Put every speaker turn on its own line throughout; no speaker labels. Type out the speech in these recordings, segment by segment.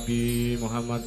Nabi Muhammad.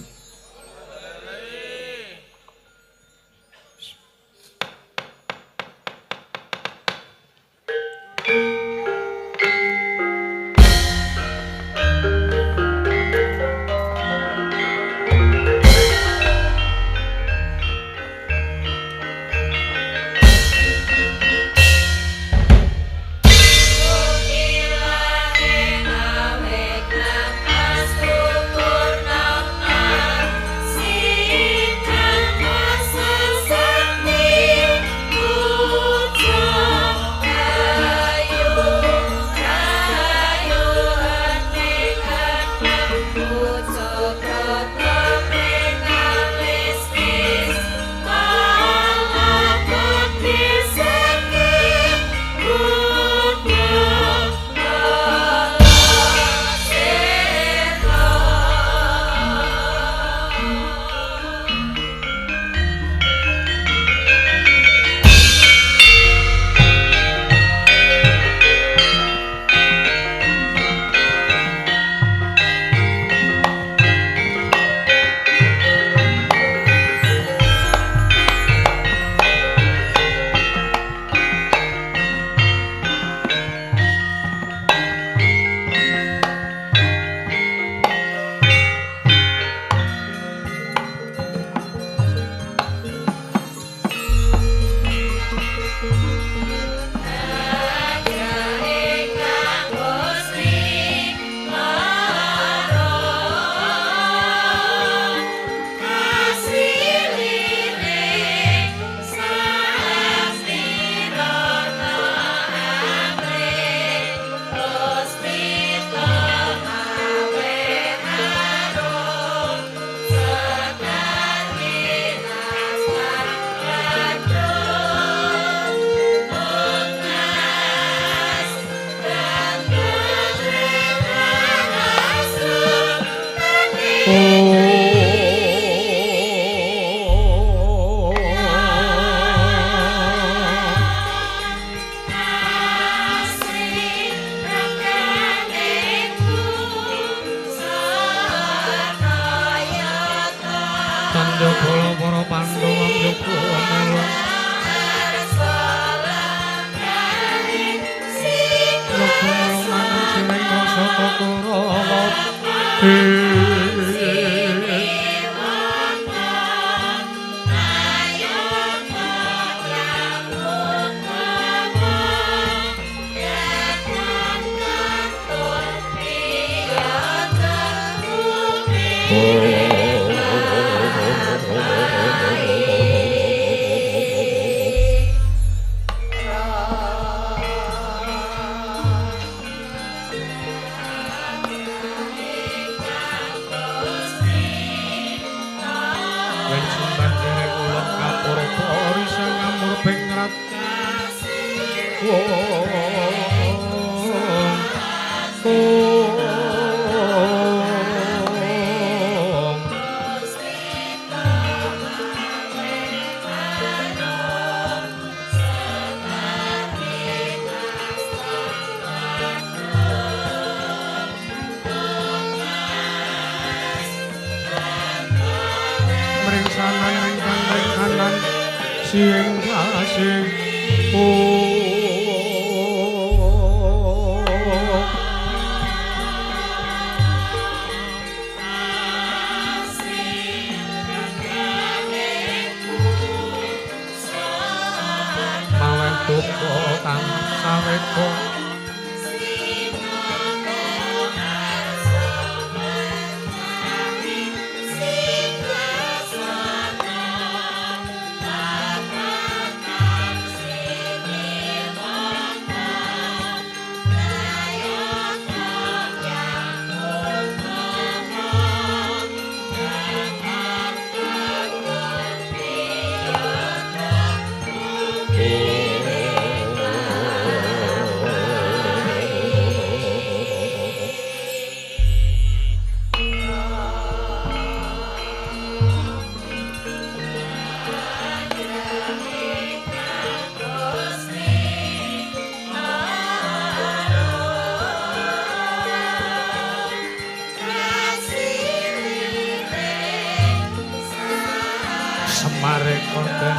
konten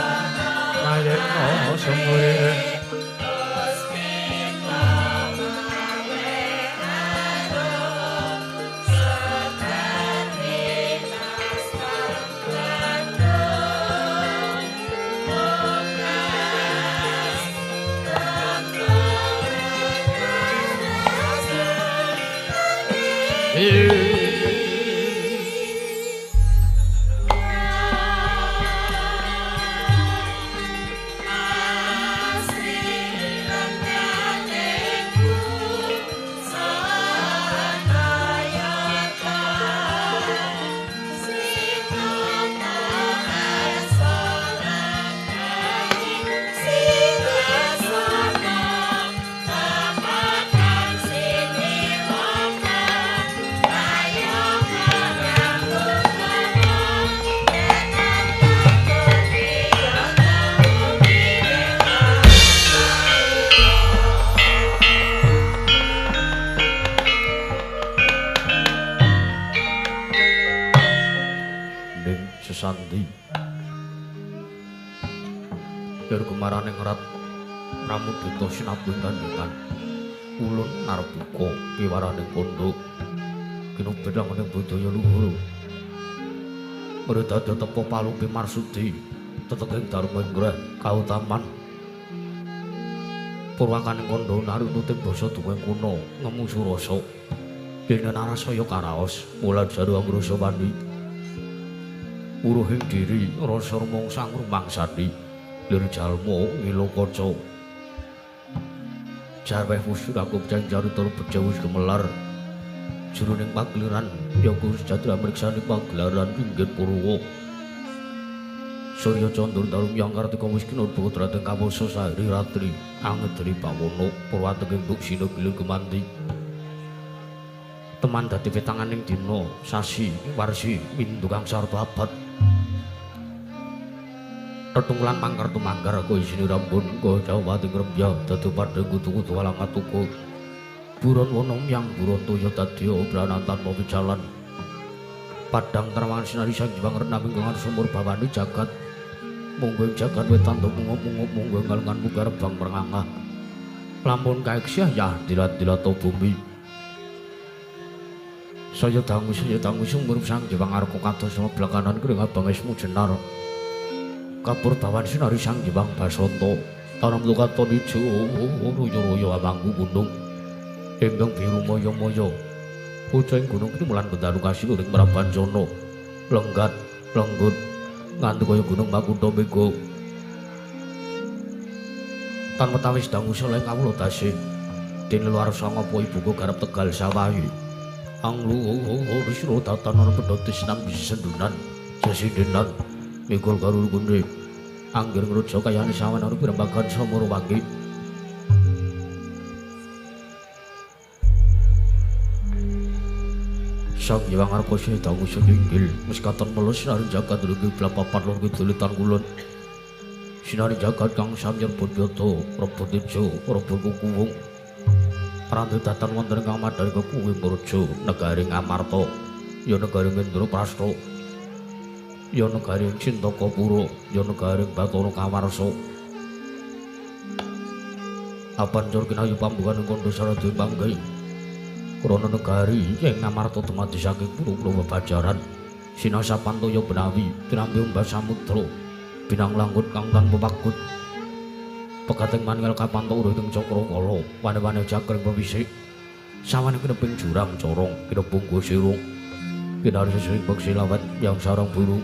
ngayekno semurine sandi yer kemaraning rat pramudita sinabung tandingan ulun narbuka kiwaraning kondo kinubedhanganing budaya luhur mrida tepo palungke marsudi teteking dharma inggih kautaman purwakaning kondo narunuting basa duweng kuna ngemu surasa dene narasaya karaos mulan jaru amrusa wani uruhing diri rasa rumangsang rumangsati lir jalma ngilokaca jarweh wusud aku janjaru tur bejawus gemelar jroning pagliran yaku sejati amriksani pagelaran inggih purwa surya candra darum yang kartika miskin putra teng kawasa sari ratri angedri pawono purwateging buk sina gilir kemanti teman dadi wetanganing dina sasi warsi mindukang sarta abad tetunglan mangkartu manggar kowe isine rambun kowe jawati ngrembya dadi padha kutu-kutu walang atuku buron wonom yang buron toya dadya branatan mau jalan padang terwangan sinari sang jiwang renaming ngan sumur bawani jagat munggo jagat wetan mungup-mungup munggo ngalengan bugar bang merangah lampun kaeksiah ya dilat-dilato bumi saya dangu sumur sang jiwang arko kados sama belakanan kering abang esmu jenar kapur bawan sinari sang jiwang basoto tanam lukato nijo royo-royo abangku gunung endang biru moyo-moyo puceng gunung ini mulan bendaru kasih uring meraban jono lenggat, lenggut nganti kaya gunung makundo mego tan metawis dangu soleh kawulo tasih dini luar songo po ibuku garap tegal sawahi anglu risro tatanan pedotis nang bisi sendunan sesindinan mikul karul kundi anggir ngerujo kayani sawan anu birembagan somoro wangi sang Hyang Arkasa dangu singgil meskatan melus sinari jagat rugi blapapan lor kidulitan kulon sinari jagat kang samyar bodyoto rebut ijo rebut kukuwung Pranti datan wonten kang madhari kekuwi murja negaring Amarta ya negaring Indraprastha ya negaring Cintakapura ya negaring Bathara Kawarsa apancur kinayu pambukaning kandha sarada panggai krana negari ing Amarta dumadi saking pulo-pulo bebajaran sinasa pantaya benawi pirambi umbas samudra binang langkut kang tanpa pakut pekating manunggal kapantau uruh ing Cakrakala wane-wane cakring pewisik sawane kineping jurang corong kinepung gosirung kinari sesring beksi lawet yang sarang burung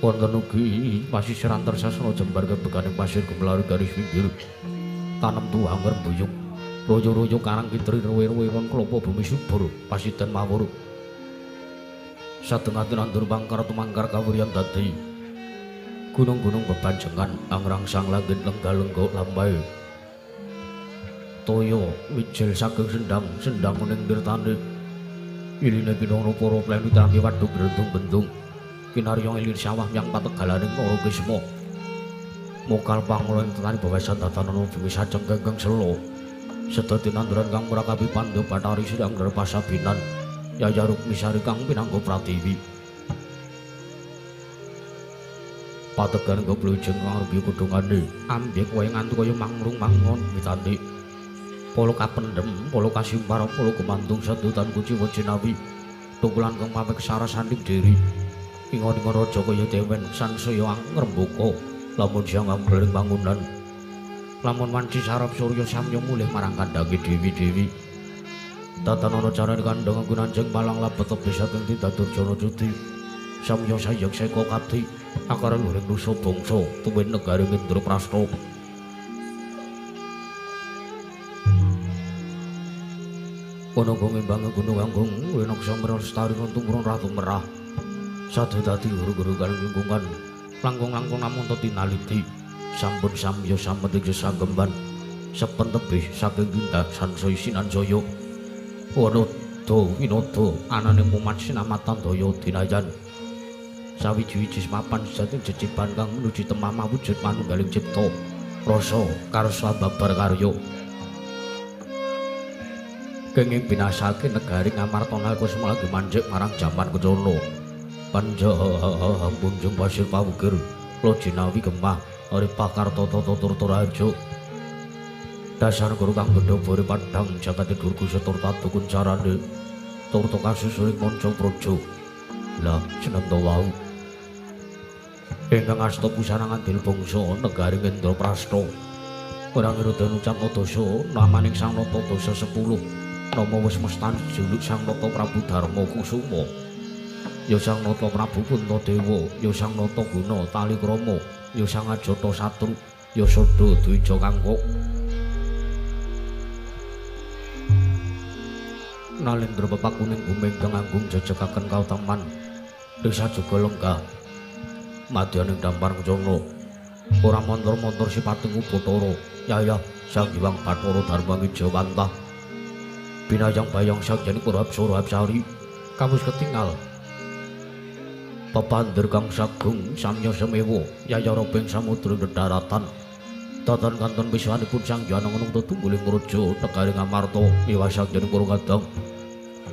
wonten ugi pasisiran tersasana jembar kebekaning pasir gemelar garis pinggir tanem tuwang rembuyung royo-royo karang kitri rewe-rewe wong klopo bumi subur pasiten mawur satengah nandur bangkar tumangkar kawuryan dadi gunung-gunung bebanjengan angrangsang langit lenggal-lenggo lambai toyo wijil saking sendang ning dirtane iline pinono para plenu tampi waduk bendung-bendung kinaryong ilir sawah yang pategalaning para kisma mokal pangulon tani bawasan tatanan bumi sajeng kengkeng selo sedaya tanduran kang murakabi pandha bathari sidang pasabinan yaya rukmi sari kang pinangga pratiwi Pategan keblujeng ngarep kudungane ambek kowe ngantuk kaya mangrung mangon mitane. Polo kapendhem, polo kasimpar, polo gumantung sedutan kuciwa jinawi. Tukulan kang pameh sarasaning diri. Ingon-ingon raja kaya dewen sansaya ngrembaka lamun siang anggeling bangunan. Lamun wanci sarap surya samya mulih marang kandhange dewi-dewi. Tatanana carane kandhang gunanjeng malang labet tepi saking Tidadurjana Cudi. Samya sayek seka kati akara luring nusa bangsa tuwin negari Indraprastha. Kono ngembang gunung anggung winaksa mrestari tumurun Ratu Merah. Sadaya dadi guru-guru kang lingkungan langkung-langkung namung tinaliti sampun samya sameting sesagemban sepen tebih saking tindak sansaya sinanjaya. Wanada winada anane mumat sinamatan daya dinayan. Sawiji-wiji mapan saking jecipan kang menuju temah wujud manunggaling cipta rasa karsa babar karya. Kenging binasake negari Ngamarta nalika semana manjek marang jaman Kencana. Panjang pasir pawukir Lojinawi Gemah Ari Pakarta Tata Turturaja. Dasar guru kang gedhe bore padhang jagate durku setur tatukun carane turta kasusuring manca praja. Lah jeneng wau ingkang asta pusana ngandil bangsa negari Indraprastha. Ora ngerudan ucapna dosa namaning Sang Nata Dasa 10. Nama wis mestani juluk Sang Nata Prabu Darma Kusuma. Ya Sang Nata Prabu Puntadewa, ya Sang Nata Guna Talikrama, ya Sang Ajata Satru, ya Sada Dwija Kangkok. Nalendra pepakuning bumi ingkang anggung jejegaken kautaman desa Jogalenggah. Madyaning dampar Kencana. Ora montor-montor sipating Bathara, yaya Sang Hyang Bathara Darma Wijawantah. Binayang bayang sakjane Purapsara Apsari kawis ketingal. Pepandir kang sagung samya semewa yayara ping samudra daratan. Datan kanton wiswanipun Sang Hyang Ananta tungguling raja negari Ngamarta miwah sakjane para kadang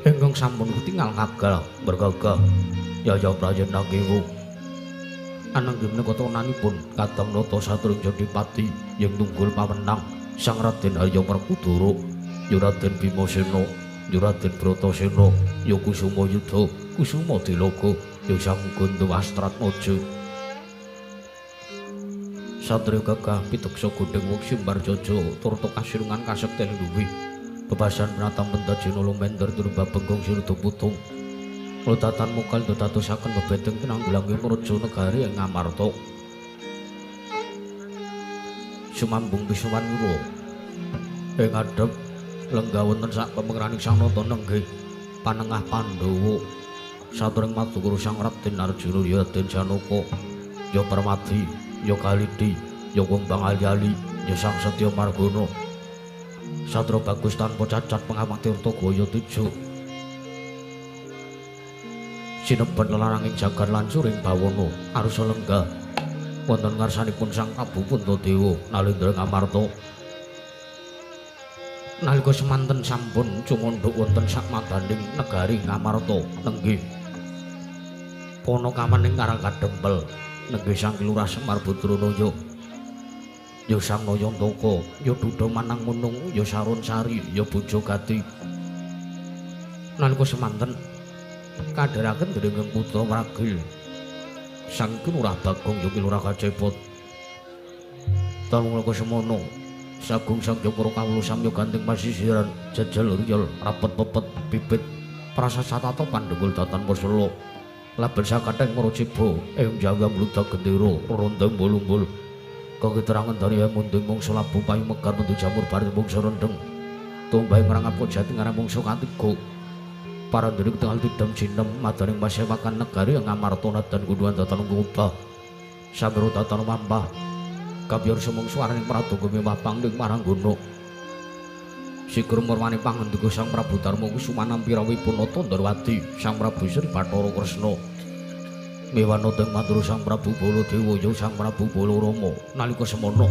ingkang sampun ketingal ngagal bergagah yaya Prayana Kewu. Ananging menika tonanipun Kadang Nata Satring Jodipati ing tunggul pamenang Sang Raden Arya Werkudara. Ya Raden Bimasena, ya Raden Bratasena, ya Kusuma Yudha, Kusuma Dilaga, ya Sang Gandawastratmaja. Satriya gagah piteksa godheng wong simbar jaja turta kasirungan kasekten luwih. Bebasan penatang pentajena lumender turba benggong sirda putung. Lodatan mukal dadadosaken bebedeng pinanggulanging raja negari ing Ngamarta. Sumambung pisuwan wura ing ngadhep lenggah wonten sak pemengraning Sang Nata nenggih panengah Pandhawa satring madukura Sang Raden Arjuna ya Raden Janaka ya Permati ya Kalidi ya Kumbang Ali-ali ya Sang Setya Margana. Satra bagus tanpa cacat pengawak tirta gaya tujuh. Sinebat lelaranging jagat lancur ing bawana arsa lenggah wonten ngarsanipun Sang Prabu Puntadewa Nalendra Ngamarta. Nalika semanten sampun cumandhuk wonten sak madaning negari Ngamarta nenggih Panakaman ing Karang Kadempel nenggih Sang Kilurah Semar Badranaya ya Sang Nayantaka ya Dudha Manang Munung ya Sarun Sari ya Bojogati. Nalika semanten kadharaken dening putra Pragil Sang Kilurah Bagong ya Kilurah Kacepot. Talung nalika semono sagung sang para kawula samya gandeng pasisiran jajal riyol rapet pepet pipit prasasatata pandhegul datan persela laben sakathing para ciba ing jaga mludak gendera rondang bolumbul kagiterangan dari munding mangsa labu payu mekar metu jamur bari mangsa rendeng tumbahe ngrangap jati ngarang mangsa katiga parandening tengah tidam jinem madaning pasewakan negari Ngamarta dan kuduan datan ngubah sabro datan mampah kabiar sumung swaraning pradonga mewah pangling maranggana. Sigur murwani pangendika Sang Prabu Darma Kusuma nampi rawuhipun Tandrawati Sang Prabu Sri Bathara Kresna. Mewana teng mandura Sang Prabu Baladewa ya Sang Prabu Balarama nalika semana.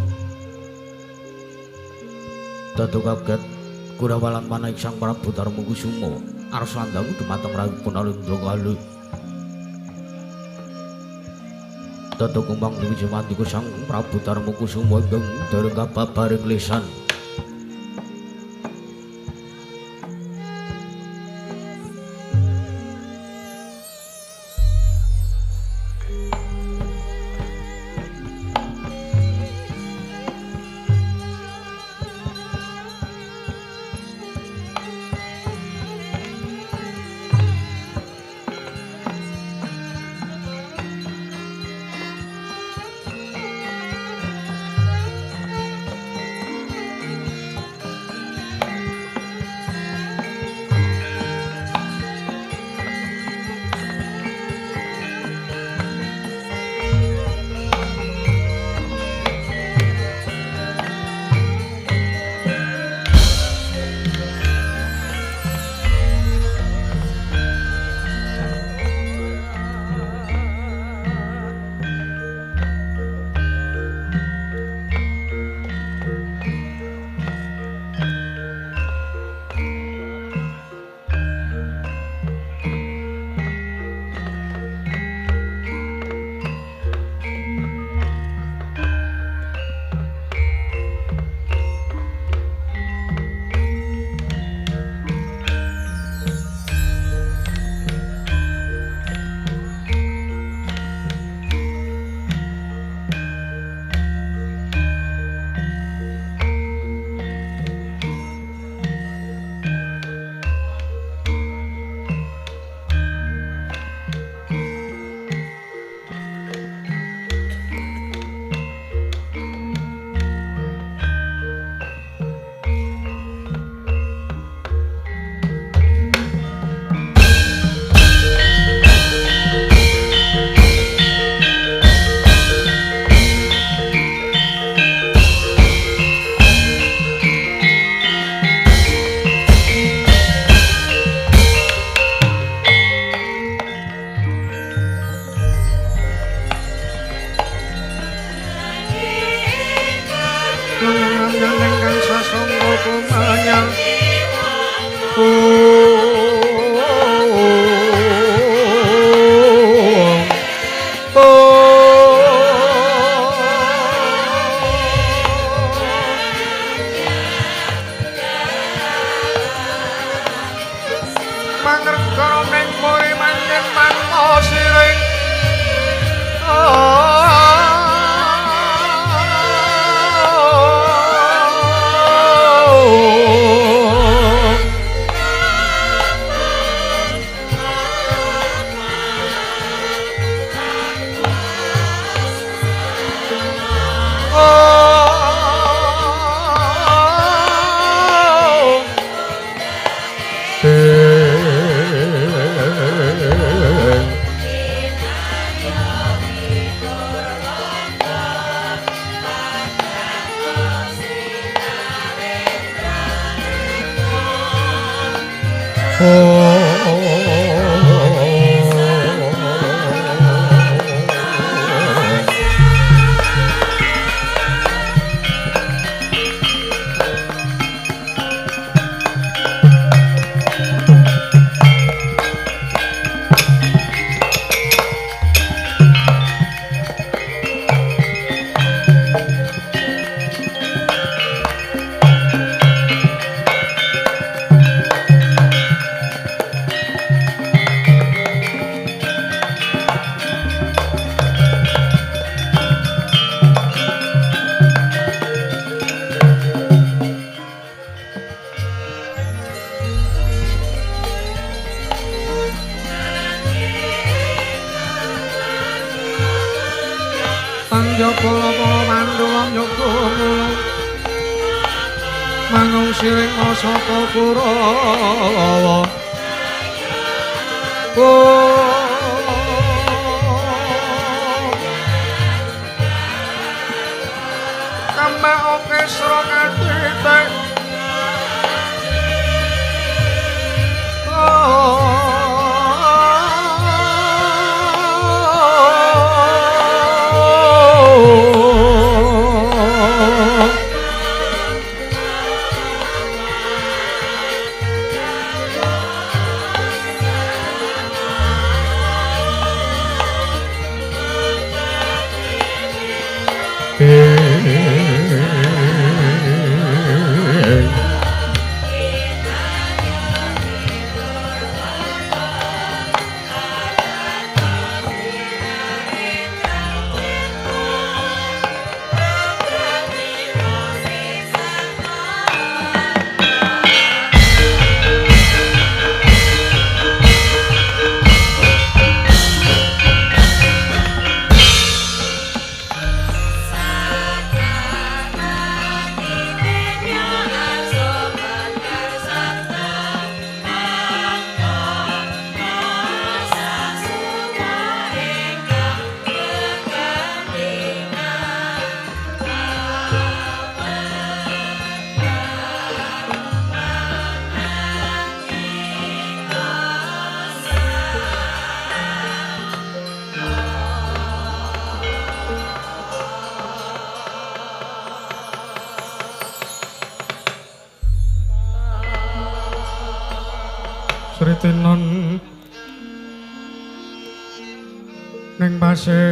Dadi kaget Gurawalan manaik Sang Prabu Darma Kusuma arsa andangu dumateng rawuhipun Alendra kalih. Tata kumbang diwiji mati ku sang Prabu Darma Kusuma ingkang dereng kababaring lisan.
Kritinon ning pasewakan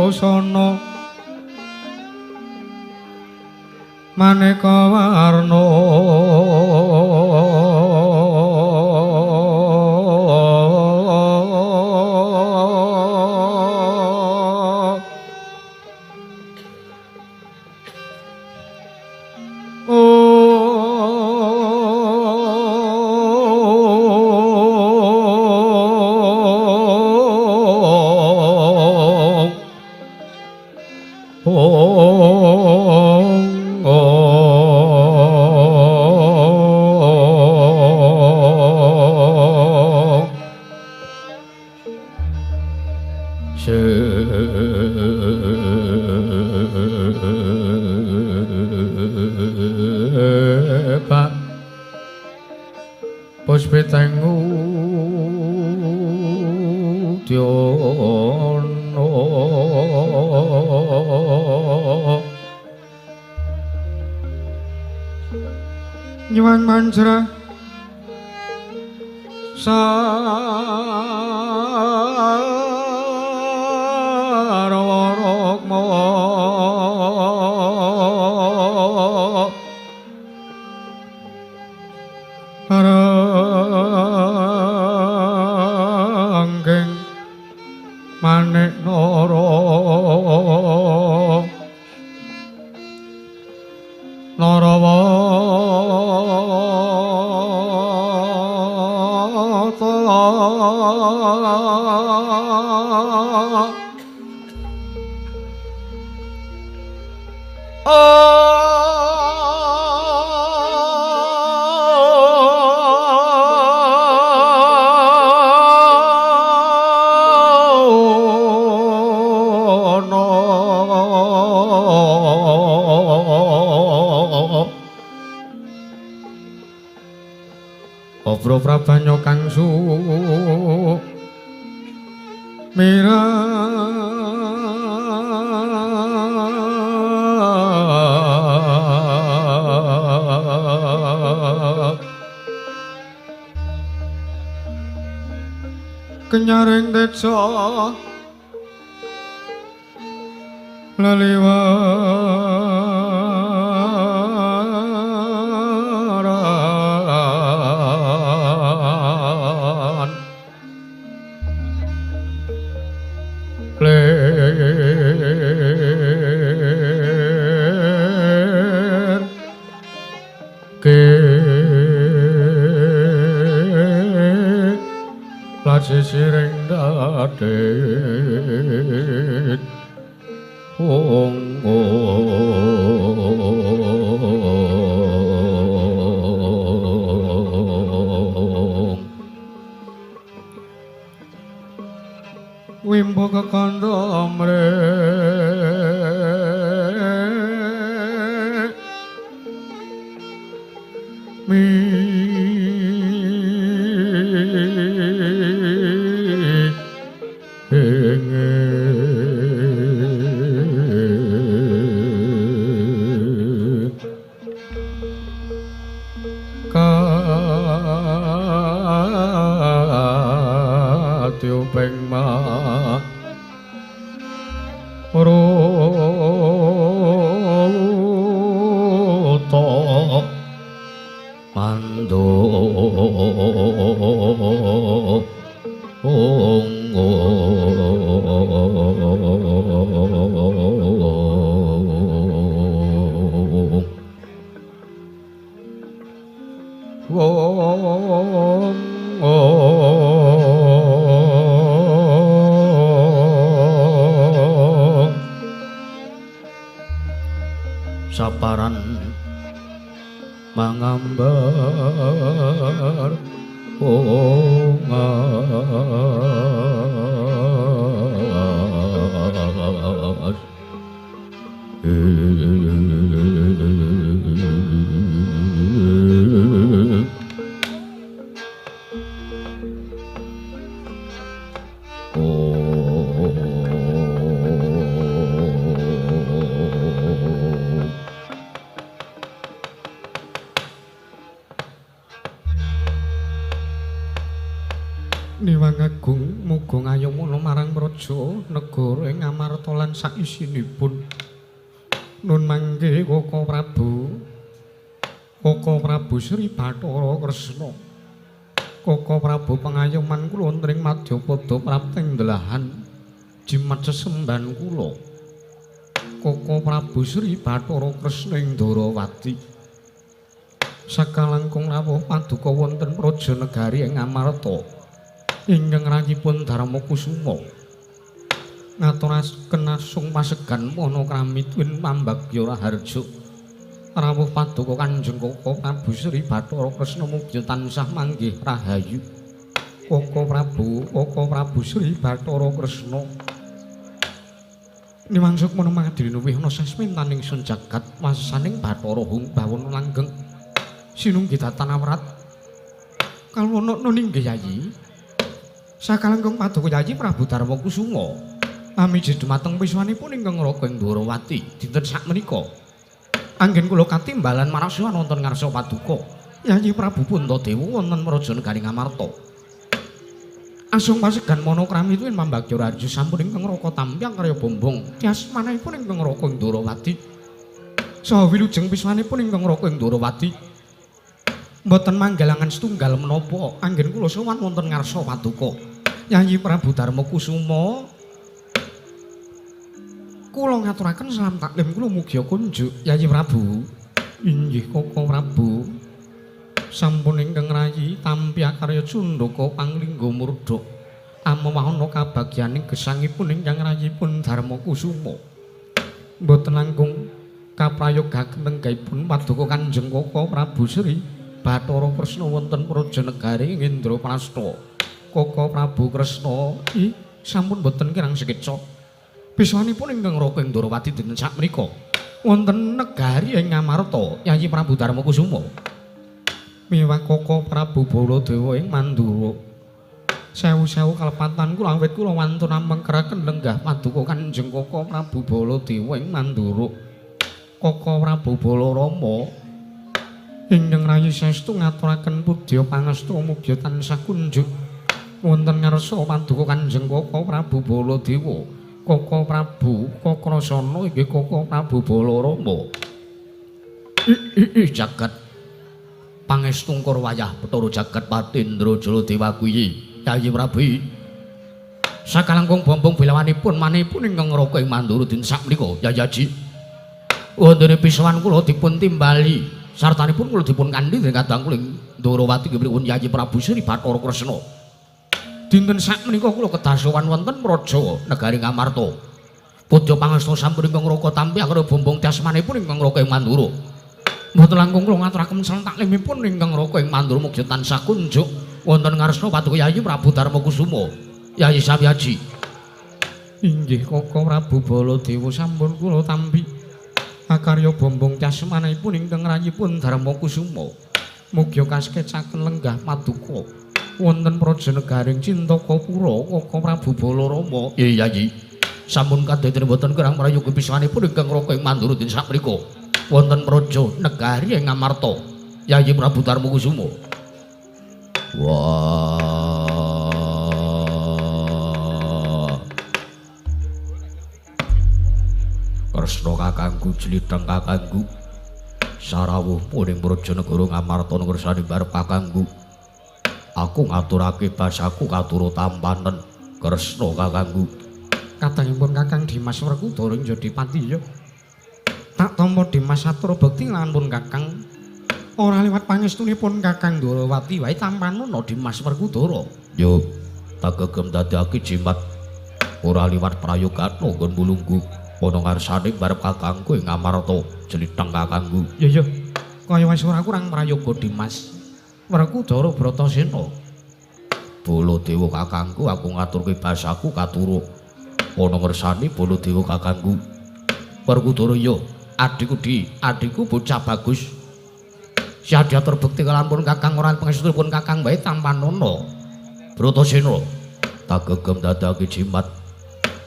busana maneka warna Pak Puspitengu Diono Nyuwun manjra sarwarokmo ranggeng manik nara Obro prabanyo kang su kenyaring deca laliwaran ler ke lajeng sireng dadet ong wimbo kekandha mrek mi tiupeng ma roto mando saparan mangambar ongas raja negara ing Ngamarta lan saisinipun. Nun mangke Koko Prabu Sri Bathara Kresna. Koko Prabu pengayoman kula wonten ing Madyapada prapting delahan jimat sesembahan kula. Koko Prabu Sri Bathara Kresna ing Darawati. Sakalangkung rawuh paduka wonten praja negari ing Ngamarta. Ingkang rayipun Darmakusuma. Ngaturaken asung pasegan Manakrami Twin Pambagya Raharja. Rawuh paduka Kanjeng Koko Prabu Sri Bathara Kresna mugi tansah manggih rahayu. Koko Prabu Sri Bathara Kresna. Niwangsuk menawa dinuwih ana sasmintaning sun jagat wasaning Bathara Hung bawon langgeng. Sinunggi datan awrat. Kalwana ninggih Yayi. Sakalengkung paduka Yayi Prabu Darmakusuma. Amiji dumateng wiswanipun ingkang raga ing Darawati dinten sakmenika. Anggen kula katimbalan marasuhan wonten ngarsa paduka Yayi Prabu Puntadewa wonten Praja Negari Ngamarta. Asung pasegan Manakrami Twin Pambagya Raharja sampun ingkang raka tampyang karya bombong tias manahipun ingkang raka ing Darawati. Saha wilujeng wiswanipun ingkang raka ing Darawati. Mboten manggalangan setunggal menapa anggen kula sowan wonten ngarsa paduka Yayi Prabu Darmakusuma. Kula ngaturaken salam taklim kula mugi kunjuk Yayi Prabu. Inggih Koko Prabu. Sampun ingkang rayi tampya karya Cundaka Panglingga Murdha. Amawahana kabagyaning gesangipun ingkang rayipun Darmakusuma. Mboten langkung kaprayogaken tenggaipun paduka Kanjeng Koko Prabu Sri Bathara Kresna wonten Praja Negari ing Indraprastha. Koko Prabu Kresna sampun boten kirang sekeca. Biswanipun ingkang raka ing Darawati dinten sakmenika wonten negari ing Ngamarta Yayi Prabu Darmakusuma. Miwah Koko Prabu Baladewa ing Mandura. Sewu-sewu kalepatan kula awit kula wantun mengkeraken lenggah paduka Kanjeng Koko Prabu Baladewa ing Mandura. Koko Prabu Balarama ingkang rayi saestu ngaturaken pudya pangestu mugi tansah kunjuk wonten ngarsa paduka Kanjeng Koko Prabu Baladewa. Koko Prabu Kakrasana inggih Koko Prabu Balarama. Jagat pangestungkur wayah Bathara Jagat Patindra Jaladewa kuwi Yayi Prabu. Sakalangkung bombong bilawanipun manipun ingkang raka ing Mandura dinten sakmenika Yayi. Wonten pisawan kula dipun timbali sartanipun kula dipun kandhi kadang kula ing Darawati pripun Yayi Prabu Sri Bathara Kresna. Dinten sakmenika kula kedah sowan wonten Praja Negari Ngamarta. Pudya pangestu sampun ingkang raka tampyang karo bombong dasmanipun ingkang raka ing Mandura. Mboten langkung kula ngaturaken salam taklimipun ingkang raka ing Mandura mugi tansah kunjuk wonten ngarsa paduka Yayi Prabu Darmakusuma. Yayi Sabiyaji. Inggih Koko Prabu Baladewa sampun kula tampi. Akarya bombong dasmanipun ingkang rayipun Darmakusuma. Mugi kaskecaken lenggah paduka wonten Praja Negaring Cintakapura Koko Prabu Balarama. Yayi sampun kadhetene boten kirang prayoga pisanipun ingkang raka ing Mandura dinten sakmenika wonten Praja Negari ing Ngamarta Yayi Prabu Darmakusuma. Wah Kresna kakangku jlitheng kakangku sarawuh puning Praja Negara Ngamarta ngersani barep kakangku. Aku ngaturake basaku katurut tampanen Kresna kakangku. Katangipun Kakang Dimas Werkudara Jodipati ya. Tak tampa Dimas atur bekti lampun Kakang. Ora liwat pangestunipun Kakang Darawati wae tampanana Dimas Werkudara. Yo, tak gegem dadake jimat. Ora liwat prayogan nggon mulunggu ana ngarsane barep kakangku ing Ngamarta jlitheng kakangku. Ya ya. Kaya wis ora kurang prayoga Dimas Werkudara Bratasena. Baladewa kakangku aku ngaturke basaku katuruk ana ngersani Baladewa kakangku. Werkudara ya, adikku bocah bagus. Sadya terbukti kalampun kakang ora pangestunipun kakang wae tampanana Bratasena. Tak gegem dadake jimat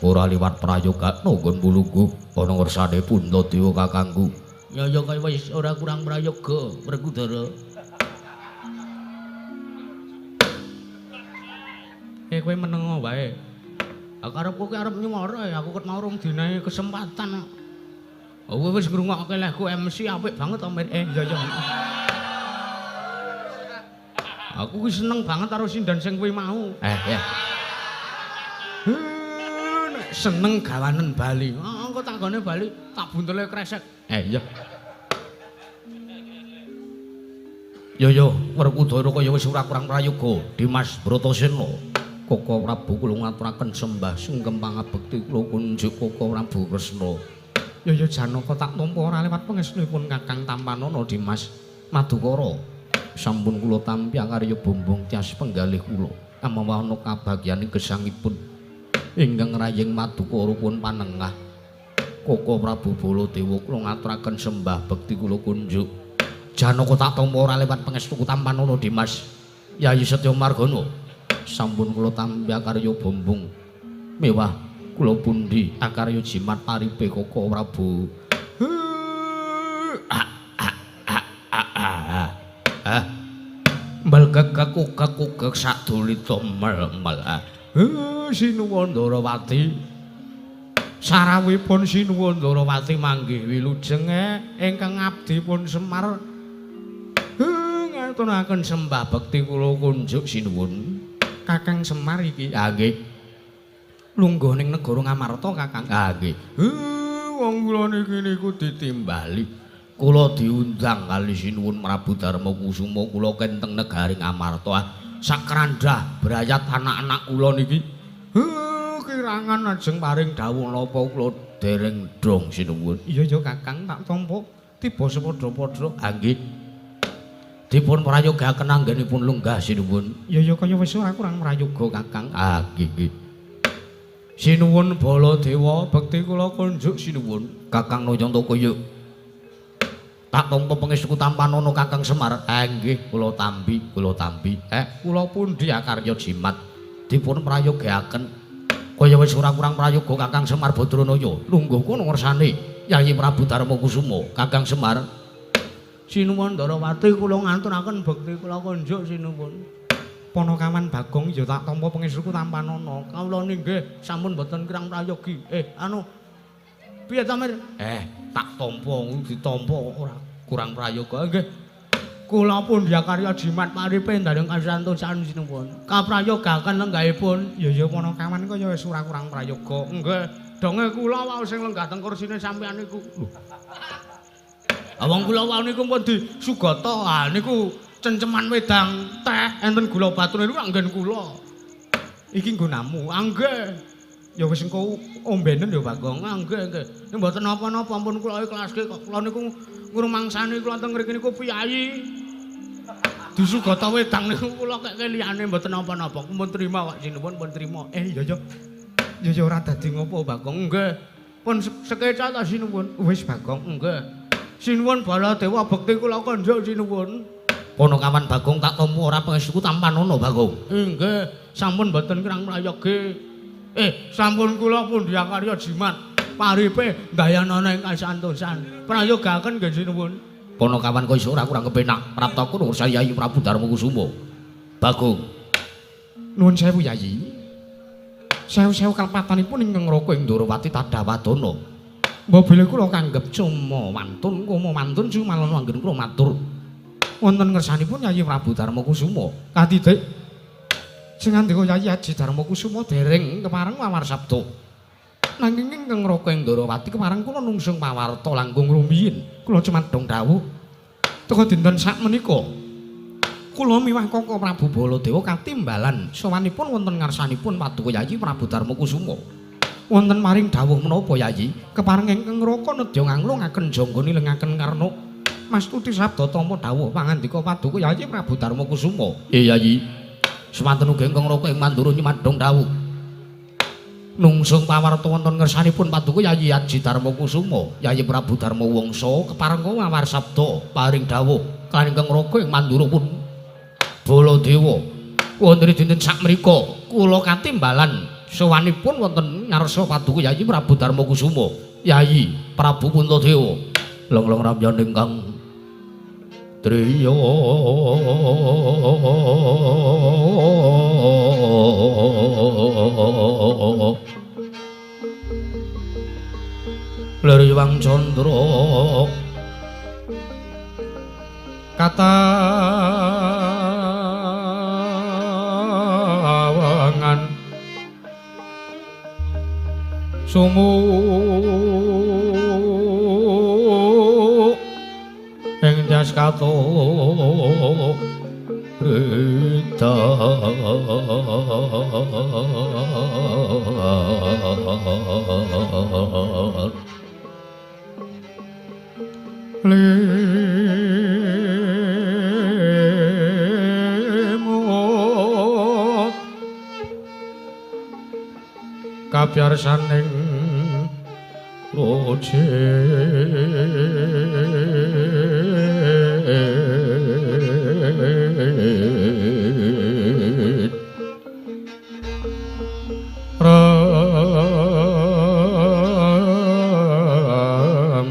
ora liwat prayoga nggon mulunggu ana ngersane Puntadewa kakangku. Ya ya kaya wis ora kurang prayoga Werkudara. Kowe menengo wae.
Karepku ki arep nyuwara ya aku ket mau rung dinae kesempatan. Oh wis ngrungokke lehku MC apik banget to Mir. Iya iya. Aku ki seneng banget karo sindan sing kuwi mau. Ya. Nek seneng gawanen Bali. Engko tanggane Bali tak buntele kresek. Iya. Yo, Werkudara kaya wis ora kurang prayoga, Dimas Bratasena. Koko Prabu kula ngaturaken sembah sungkem pangabekti kula kunjuk Koko Prabu Kresna. Yo Janaka tak tampa ora liwat pangestunipun Kakang Tampanana Dimas Madukara. Sampun kula tampi karya bombong tias penggalih kula. Amawa ana kabagyaning gesangipun ingkang rayeng Madukara pun panengah. Koko Prabu Baladewa kula ngaturaken sembah bekti kula kunjuk. Janaka tak tampa ora liwat pangestu Tampanana Dimas Yayi Setya Margana. Sampun kula tampi karya bombong mewah kula pundi akarya jimat paripe Koko Prabu. Mbelgek-gek sadulita mel-mel. Sinuwun Ndarawati. Sarawipun Sinuwun Ndarawati manggih wilujeng ingkang abdi pun Semar. Ngatunaken sembah bekti kula kunjuk sinuwun. Kakang Semar iki nggih. Lungguh ning negara Ngamarta Kakang. Nggih. Wong kula niki niku ditimbali. Kula diundang kali sinuwun Prabu Darma Kusuma kula kenteng negari Ngamarta. Sakrandah brayat anak-anak kula niki. Kirangan ajeng paring dawuh napa kula dereng dong sinuwun. Iya Kakang tak tampa tiba sepadha-padha. Nggih. Dipun prayogaken anggenipun lunggah sinuwun. Ya kaya wis ora kurang prayoga Kakang. Nggih. Sinuwun Baladewa bekti kula kunjuk sinuwun. Kakang Nayantaka tak tampa pangestu Tampanana Kakang Semar. Nggih kula tampi. Kula pundi akarya jimat dipun prayogaken kaya wis ora kurang prayoga Kakang Semar Badranaya. Lungguh kono ngersane Yayi Prabu Darma Kusuma Kakang Semar. Sinuwun Ndarawati kula ngaturaken bekti kula kunjuk sinuwun. Panakawan Bagong ya tak tampa pangestuku Tampanana. Kawula nggih sampun boten kirang prayogi. Piye ta Mir? Tak tampa ditampa ora kurang prayoga. Nggih. Kula pun karya jimat paripe ndareng kasantosan sinuwun. Kaprayogaken lenggahipun. Ya panakawan kaya wis ora kurang prayoga. Nggih. Donge kula wae sing lenggah teng kursine sampeyan niku. Awang kula wau niku pun disugata. Niku cenceman wedang teh enten gula batune niku anggen kula. Iki nggo namu. Nggih. Ya wis engko ombenen ya Bagong. Nggih. Nek mboten napa-napa ampun kula ikhlaske kok kula niku ngrumangsani kula teng mriki niku piyayi. Disugata wedang niku kula kek liyane mboten napa-napa. Mumpun trima Pak Sinuwun pun trima. Ya. Ya ora dadi ngopo Bagong. Nggih. Pun sekeca ta Sinuwun. Wis Bagong. Nggih. Sinuwun Baladewa bekti kula kunjuk sinuwun. Panakawan Bagong tak tampa ora pangestuku Tampanana Bagong. Nggih, sampun boten kirang prayogi. Sampun kula pundi karya jimat paripe dayanana ing kasantosan. Prayogaken nggih sinuwun. Panakawan kaya ora kurang kepenak praptaku nuwun Yayi Prabu Darma Kusuma. Bagong. Nuwun sewu Yayi. Sewu-sewu kalpatanipun ingkang ngroko ing Ndarawati Tadhawadana. Mbabile kula kanggep cuma mantun jumalana anggen kula matur wonten ngersanipun Yayi Prabu Darma Kusuma. Katidik sing ngandika Yayi Haji Darma Kusuma dereng kepareng mawarsabda. Nanging ingkang ngroko ing Ndarawati kepareng kula nungsung pawarta langkung rumiyin. Kula cumadhong dawuh teka dinten sakmenika kula miwah Koko Prabu Baladewa katimbalan sawanipun wonten ngarsanipun Paduka Yayi Prabu Darma Kusuma. Wonten maring dawuh menapa Yayi kepareng ingkang ngroko nedya nganglungaken jangga nilengaken karna mastuti sabda tampa dawuh pangandika Paduka Yayi Prabu Darma Kusuma. Yayi semanten uga ingkang ngroko ing Mandura nyemadhong dawuh nungsung pawarta wonten ngersanipun Paduka Yayi Haji Darma Kusuma Yayi Prabu Darma Wangsa kepareng mawarsabda paring dawuh kaliyan ingkang ngroko ing Mandura pun Baladewa wonten dinten sakmenika kula katimbalan sawanipun wonten ngarsa Paduka Yayi Prabu Darma Kusuma Yayi Prabu Puntadewa long-long ramyan ingkang triya Lir Yuwang Candra katawangan sumu ing jas kato rita lemut kapyarsaning roce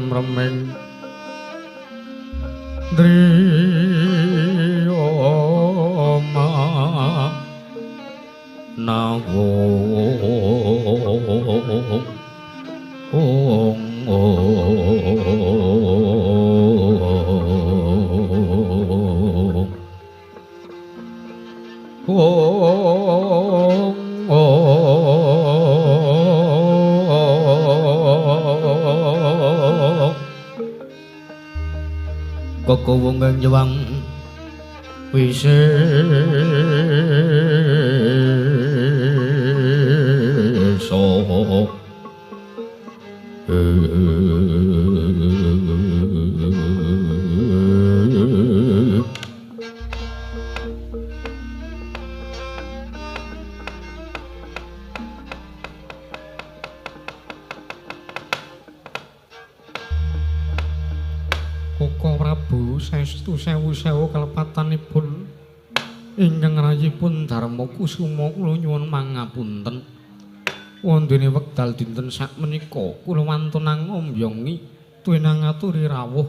remeng driyoma nawo Kokowong Yuwang Wisesa Koko Prabu saestu sewu-sewu kalepatanipun ingkang rayipun Darma Kusuma kula nyuwun mangapunten. Wondene wekdal dinten sakmenika kula wantun ngombyongi tuwinang ngaturi rawuh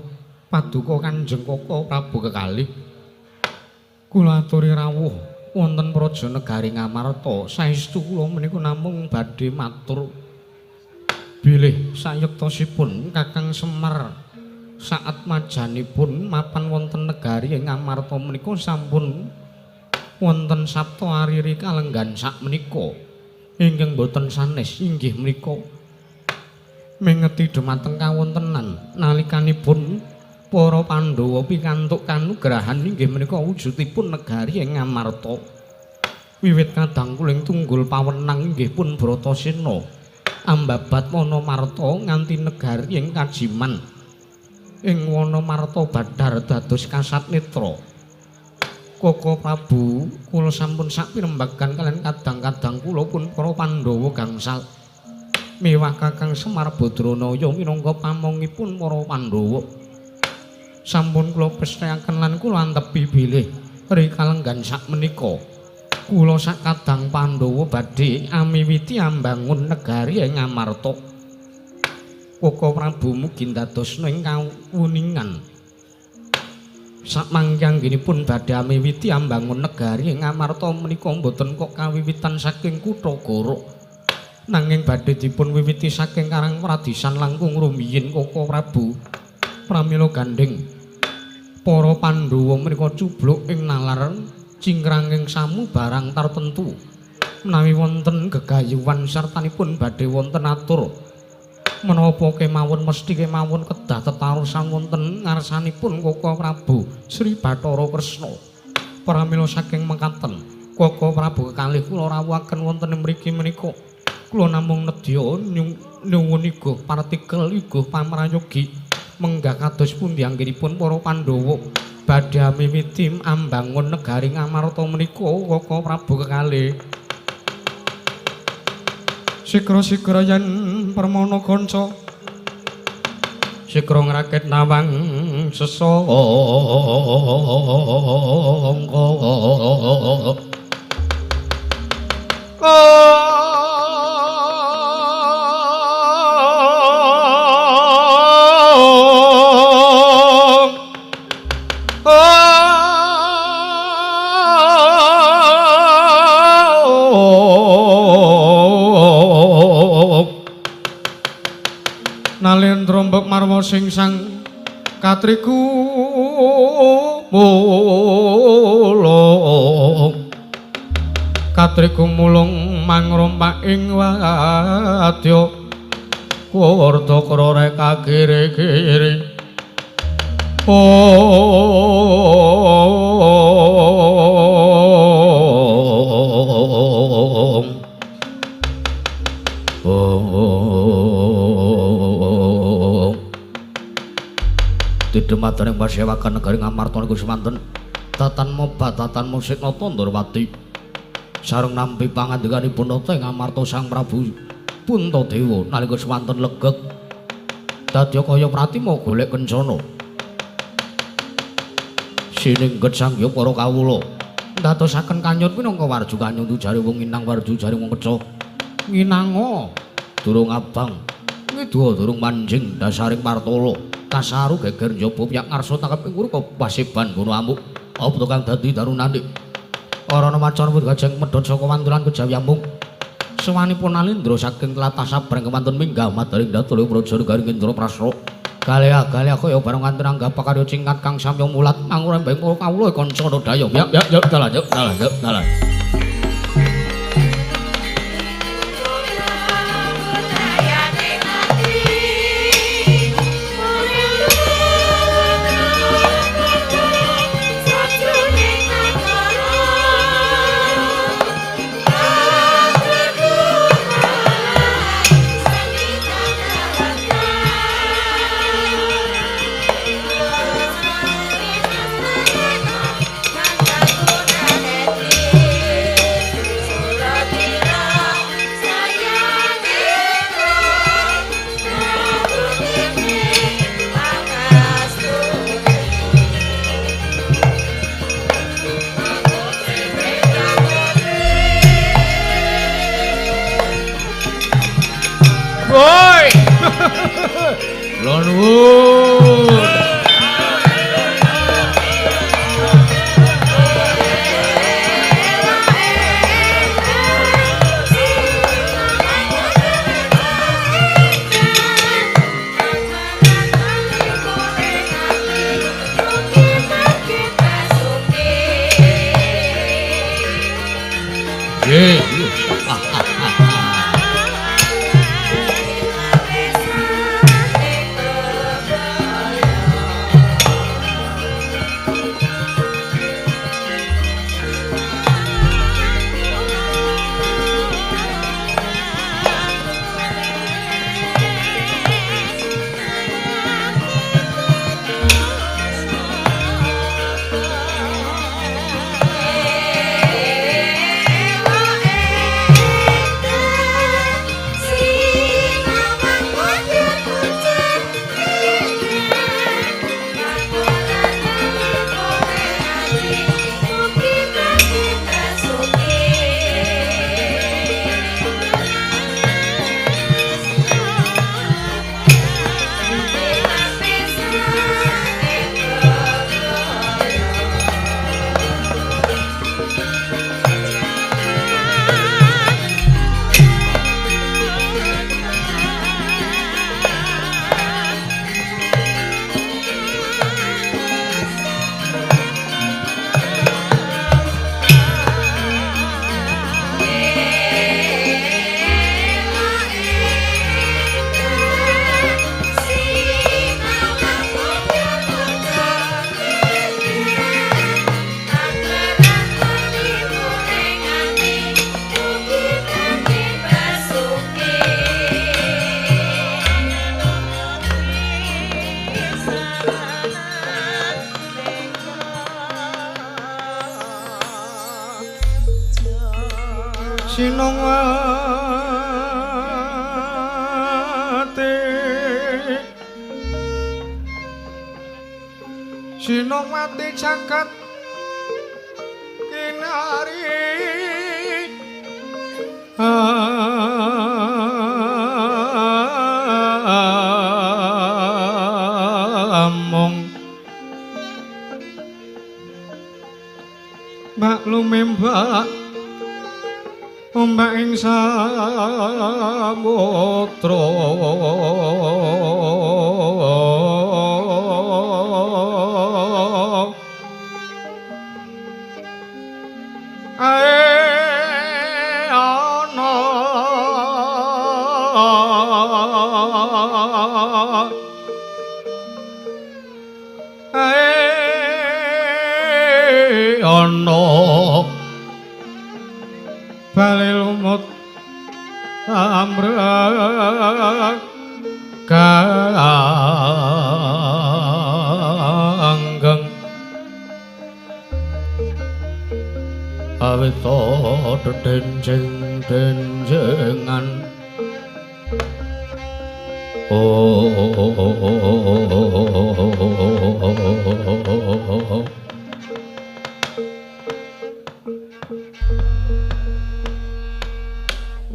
paduka Kanjeng Koko Prabu kekalih. Kula aturi rawuh wonten Praja Negari Ngamarta saestu kula menika namung badhe matur bilih sayektosipun Kakang Semar saat majanipun mapan wonten negari ing Ngamarta menika sampun wonten sabta ariri kalenggan sak menika ingkang boten sanes inggih menika mengeti dhumateng kawontenan nalikanipun para Pandhawa pikantuk kanugrahan inggih menika wujudipun negari ing Ngamarta wiwit kadang kuling tunggul pawenang inggih pun Bratasena ambabat Wanamarta nganti negari ing Kajiman ing Wanamarta badhar dados kasat netra. Koko Prabu kula sampun sak pirembagan kaliyan kadang-kadang kula pun para Pandhawa gangsal miwah Kakang Semar Badranaya minangka pamongipun para Pandhawa sampun kula pesthekaken lan kula antepi bilih rikalenggan sak menika kula sak kadang Pandhawa badhe amiwiti ambangun negari ing Ngamarta. Koko Prabu mugi ndadosna ing kawuningan samangkanggenipun badhe amiwiti ambangun negari ing Ngamarta menika boten kok kawiwitan saking kutha Goro nanging badhe dipun wiwiti saking Karang Pradisan langkung rumiyin. Koko Prabu pramila gandeng para Pandhawa menika cubluk ing nalar cingkranging samu barang tartentu menawi wonten gegayuhan sartanipun badhe wonten atur menapa kemawon mesti kemawon kedah tetarusan wonten ngarsanipun Koko Prabu Sri Bathara Kresna. Pramila saking mekaten Koko Prabu kekalih kula rawuhaken wonten mriki menika kula namung nedya nyuwun iguh partikel iguh pamrayogi menggah kados pundi anggenipun para Pandhawa badhe miwiti ambangun negari Ngamarta menika. Koko Prabu kekalih sikra-sikra yen permana kanca sikra ngrakit nawang sesangka Nalendra mbek marwa sing sang katriku mulung katriku mulung mangrompak ing wadya warta krore kakire-kire Didemataning pasewakan negari Ngamarta niku semanten tatan mobat tatan musik nata Ndorowati sareng nampi pangandikanipun nata ing Ngamarta Sang Prabu Puntadewa nalika semanten legek dadya kaya pratima golek kencana siningget sanggya para kawula ndadosaken kanyut minangka warju kanyut jare wong inang warju jare wong keca nginanga durung abang ngidwa durung manjing dasaring martala kasaru geger njaba piyak ngarsa tangkep ing urka pasiban gono amuk apa to kang dadi darunane arana macan pun gajeng medhot saka wantulan kejawi amung sawanipun Nalendra saking tlatah sabrang kemantun minggah madaring datula praja garing Indra Prasra kalih kaya bareng kanthi anggap pakarya cingkat kang samya mulat angurembeng para kawula kanca daya yuk dalan Woi. Lonwood. Sinongwati caket kinari among maklume mbak
ombak ing samudra ana bali lumut amrek kanggeng awita denjeng-denjengan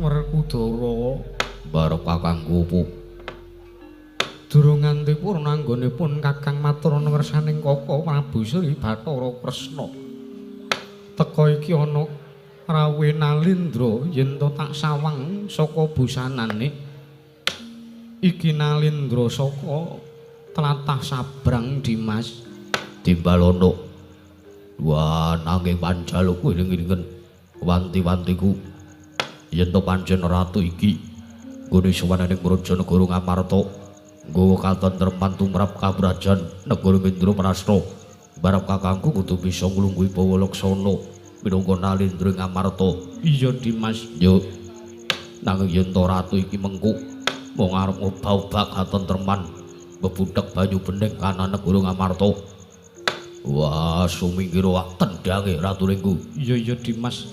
Werkudara barep Kakang Kupu durung nganti purna anggonipun Kakang matur ngersaning Kaka Prabu Sri Bathara Kresna teka iki ana rawuhe Nalindra yen to tak sawang saka busanane iki Nalindra saka tlatah Sabrang Dimas Dimbalana wah nanging panjaluk iling-ilingen wanti-wantiku yen to pancen ratu iki nggone suwananing Brajanegara Ngamarta nggawa katentreman tumrap kabrajan negara Indraprastha barep kakangku kudu bisa nglungguhi bawa laksana minangka Nalindra Ngamarta iya Dimas yo nanging yen to ratu iki mengku mung arep ngobah-obah katentreman bebudhek banyu bening kana negara Ngamarta wah sumingkira wak tendhange ratu lingku iya Dimas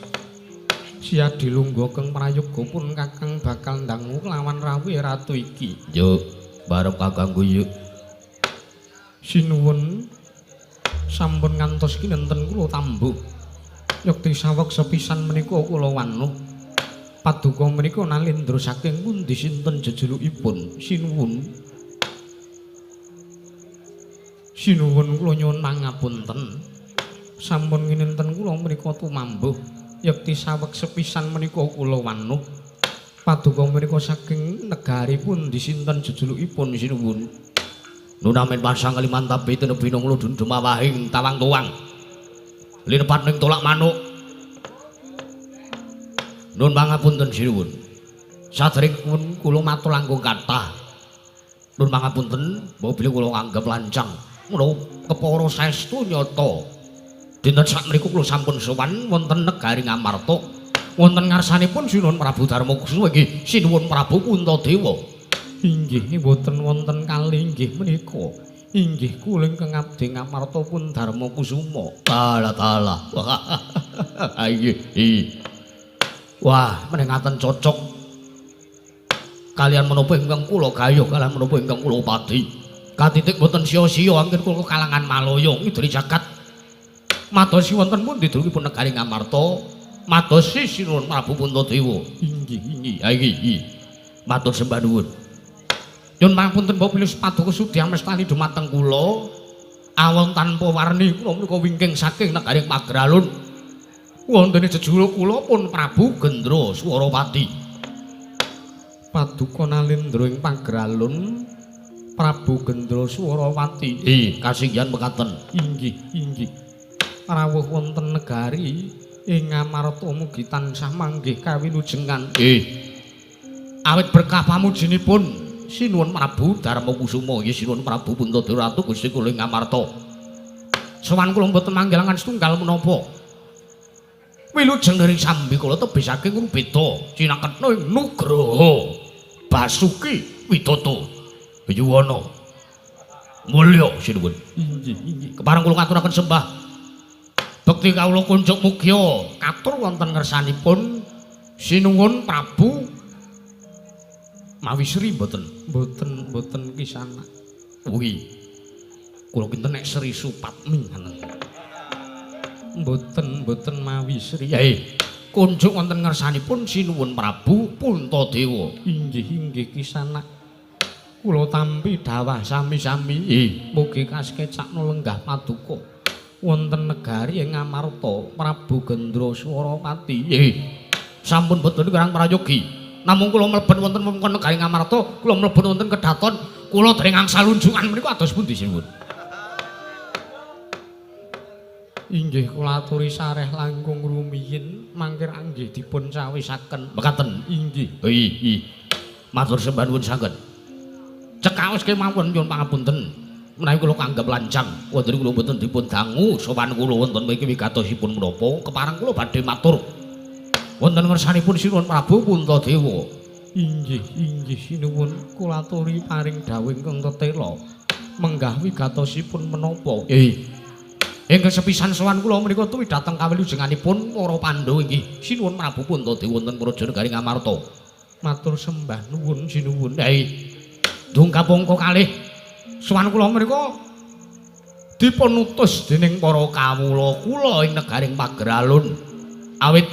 Siadi lungguh keng prayoga pun kakang bakal ndangu lawan rawuhe ratu iki. Yo, barep kakangku yuk. Sinuwun sampun ngantos kinenten kula tambuh. Yekti saweg sepisan menika kula wanuh. Paduka menika Nalindra saking pundi sinten jejulukipun? Sinuwun. Sinuwun kula nyuwun pangapunten. Sampun kinenten kula menika tumambuh. Yekti saweg sepisan menika kula wanuh paduka menika saking negari pundi sinten jejulukipun sinuwun nunamen pasang Kalimantabe tenebi nang ludun dumawahing tawang tuwang linepat ning tolak manuk nun pangapunten sinuwun sadèrèngipun kula matur langkung kathah nun pangapunten mobil kula anggap lancang menawa kepara saestu nyata dinten sakmenika kula sampun sowan wonten negari Ngamarta wonten ngarsanipun Sinuwun Prabu Darmakusuma nggih Sinuwun Prabu Puntadewa inggih mboten wonten kalih inggih menika inggih kula ingkang abdi Ngamarta pun Darmakusuma tala inggih wah menengaken cocok kalian menapa ingkang kula gayuh kalian menapa ingkang kula pati katitik mboten sia-sia anggen kula kalangan Malaya ngidri jagat madosi wonten pundi durungipun negari Ngamarta madosi Sinuwun Prabu Puntadewa inggih matur sembah nuwun nyuwun pangapunten Bapak paduka sudya mestani dumateng kula awon tanpa warni kula menika wingking saking negari Pagralun wonten jejuluk kula pun Prabu Gendra Swarawati paduka Nalindra ing Pagralun Prabu Gendra Swarawati kasinggihan mekaten inggih rawuh wonten negari ing Ngamarta mugi tansah manggih kawilujengan. Awit berkah pamujinipun Sinuwun Prabu Darmakusuma nggih Sinuwun Prabu Puntadewa Ratu Gusti kula ing Ngamarta. Sowan kula mboten manggilangan setunggal menapa. Wilujeng dari sambi kula tebih saking beda cinaketna ing Nugraha Basuki Widata Yuwana. Mulya Sinuwun. Inggih. Kepareng kula ngaturaken sembah bekti kawula kunjuk mugya katur wonten ngersanipun Sinuwun Prabu Mawisri mboten kisana. Ugi kula kinten nek Sri Supatmi mboten Mawisri. Kunjuk wonten ngersanipun Sinuwun Prabu Puntadewa. Inggih kisana. Kula tampi dawah sami-sami mugi kaskecakna lenggah paduka wonten negari ing Ngamarta Prabu Gendra Swarawati
sampun boten kirang prayogi. Namung kula mlebet wonten wewengkon negari Ngamarta, kula mlebet wonten kedaton, kula dereng angsal lunjungan menika ados pundi sinuwun?
Inggih kula aturi sareh langkung rumiyin mangkir anggih dipun cawisaken.
Mekaten.
Inggih.
Nggih. Matur sembah nuwun sanget. Cekaos kemawon nyuwun pangapunten. Menawi kula kanggep lancang, wonten kula boten dipun dangu sowan kula wonten mriki wigatosipun menapa, kepareng kula badhe matur. Wonten ngersanipun Sinuwun Prabu Puntadewa.
Inggih sinuwun kula aturi paring dawuh ingkang tetela. Menggah wigatosipun menapa?
Ingkang sepisan sowan kula menika tuwi dhateng kawilujenganipun para Pandhawa inggih Sinuwun Prabu Puntadewa wonten Praja Negari Ngamarta.
Matur sembah nuwun sinuwun.
Dungkap angka kalih sowan kula menika dipun utus dening para kawula kula ing negaring Pageralun. Awit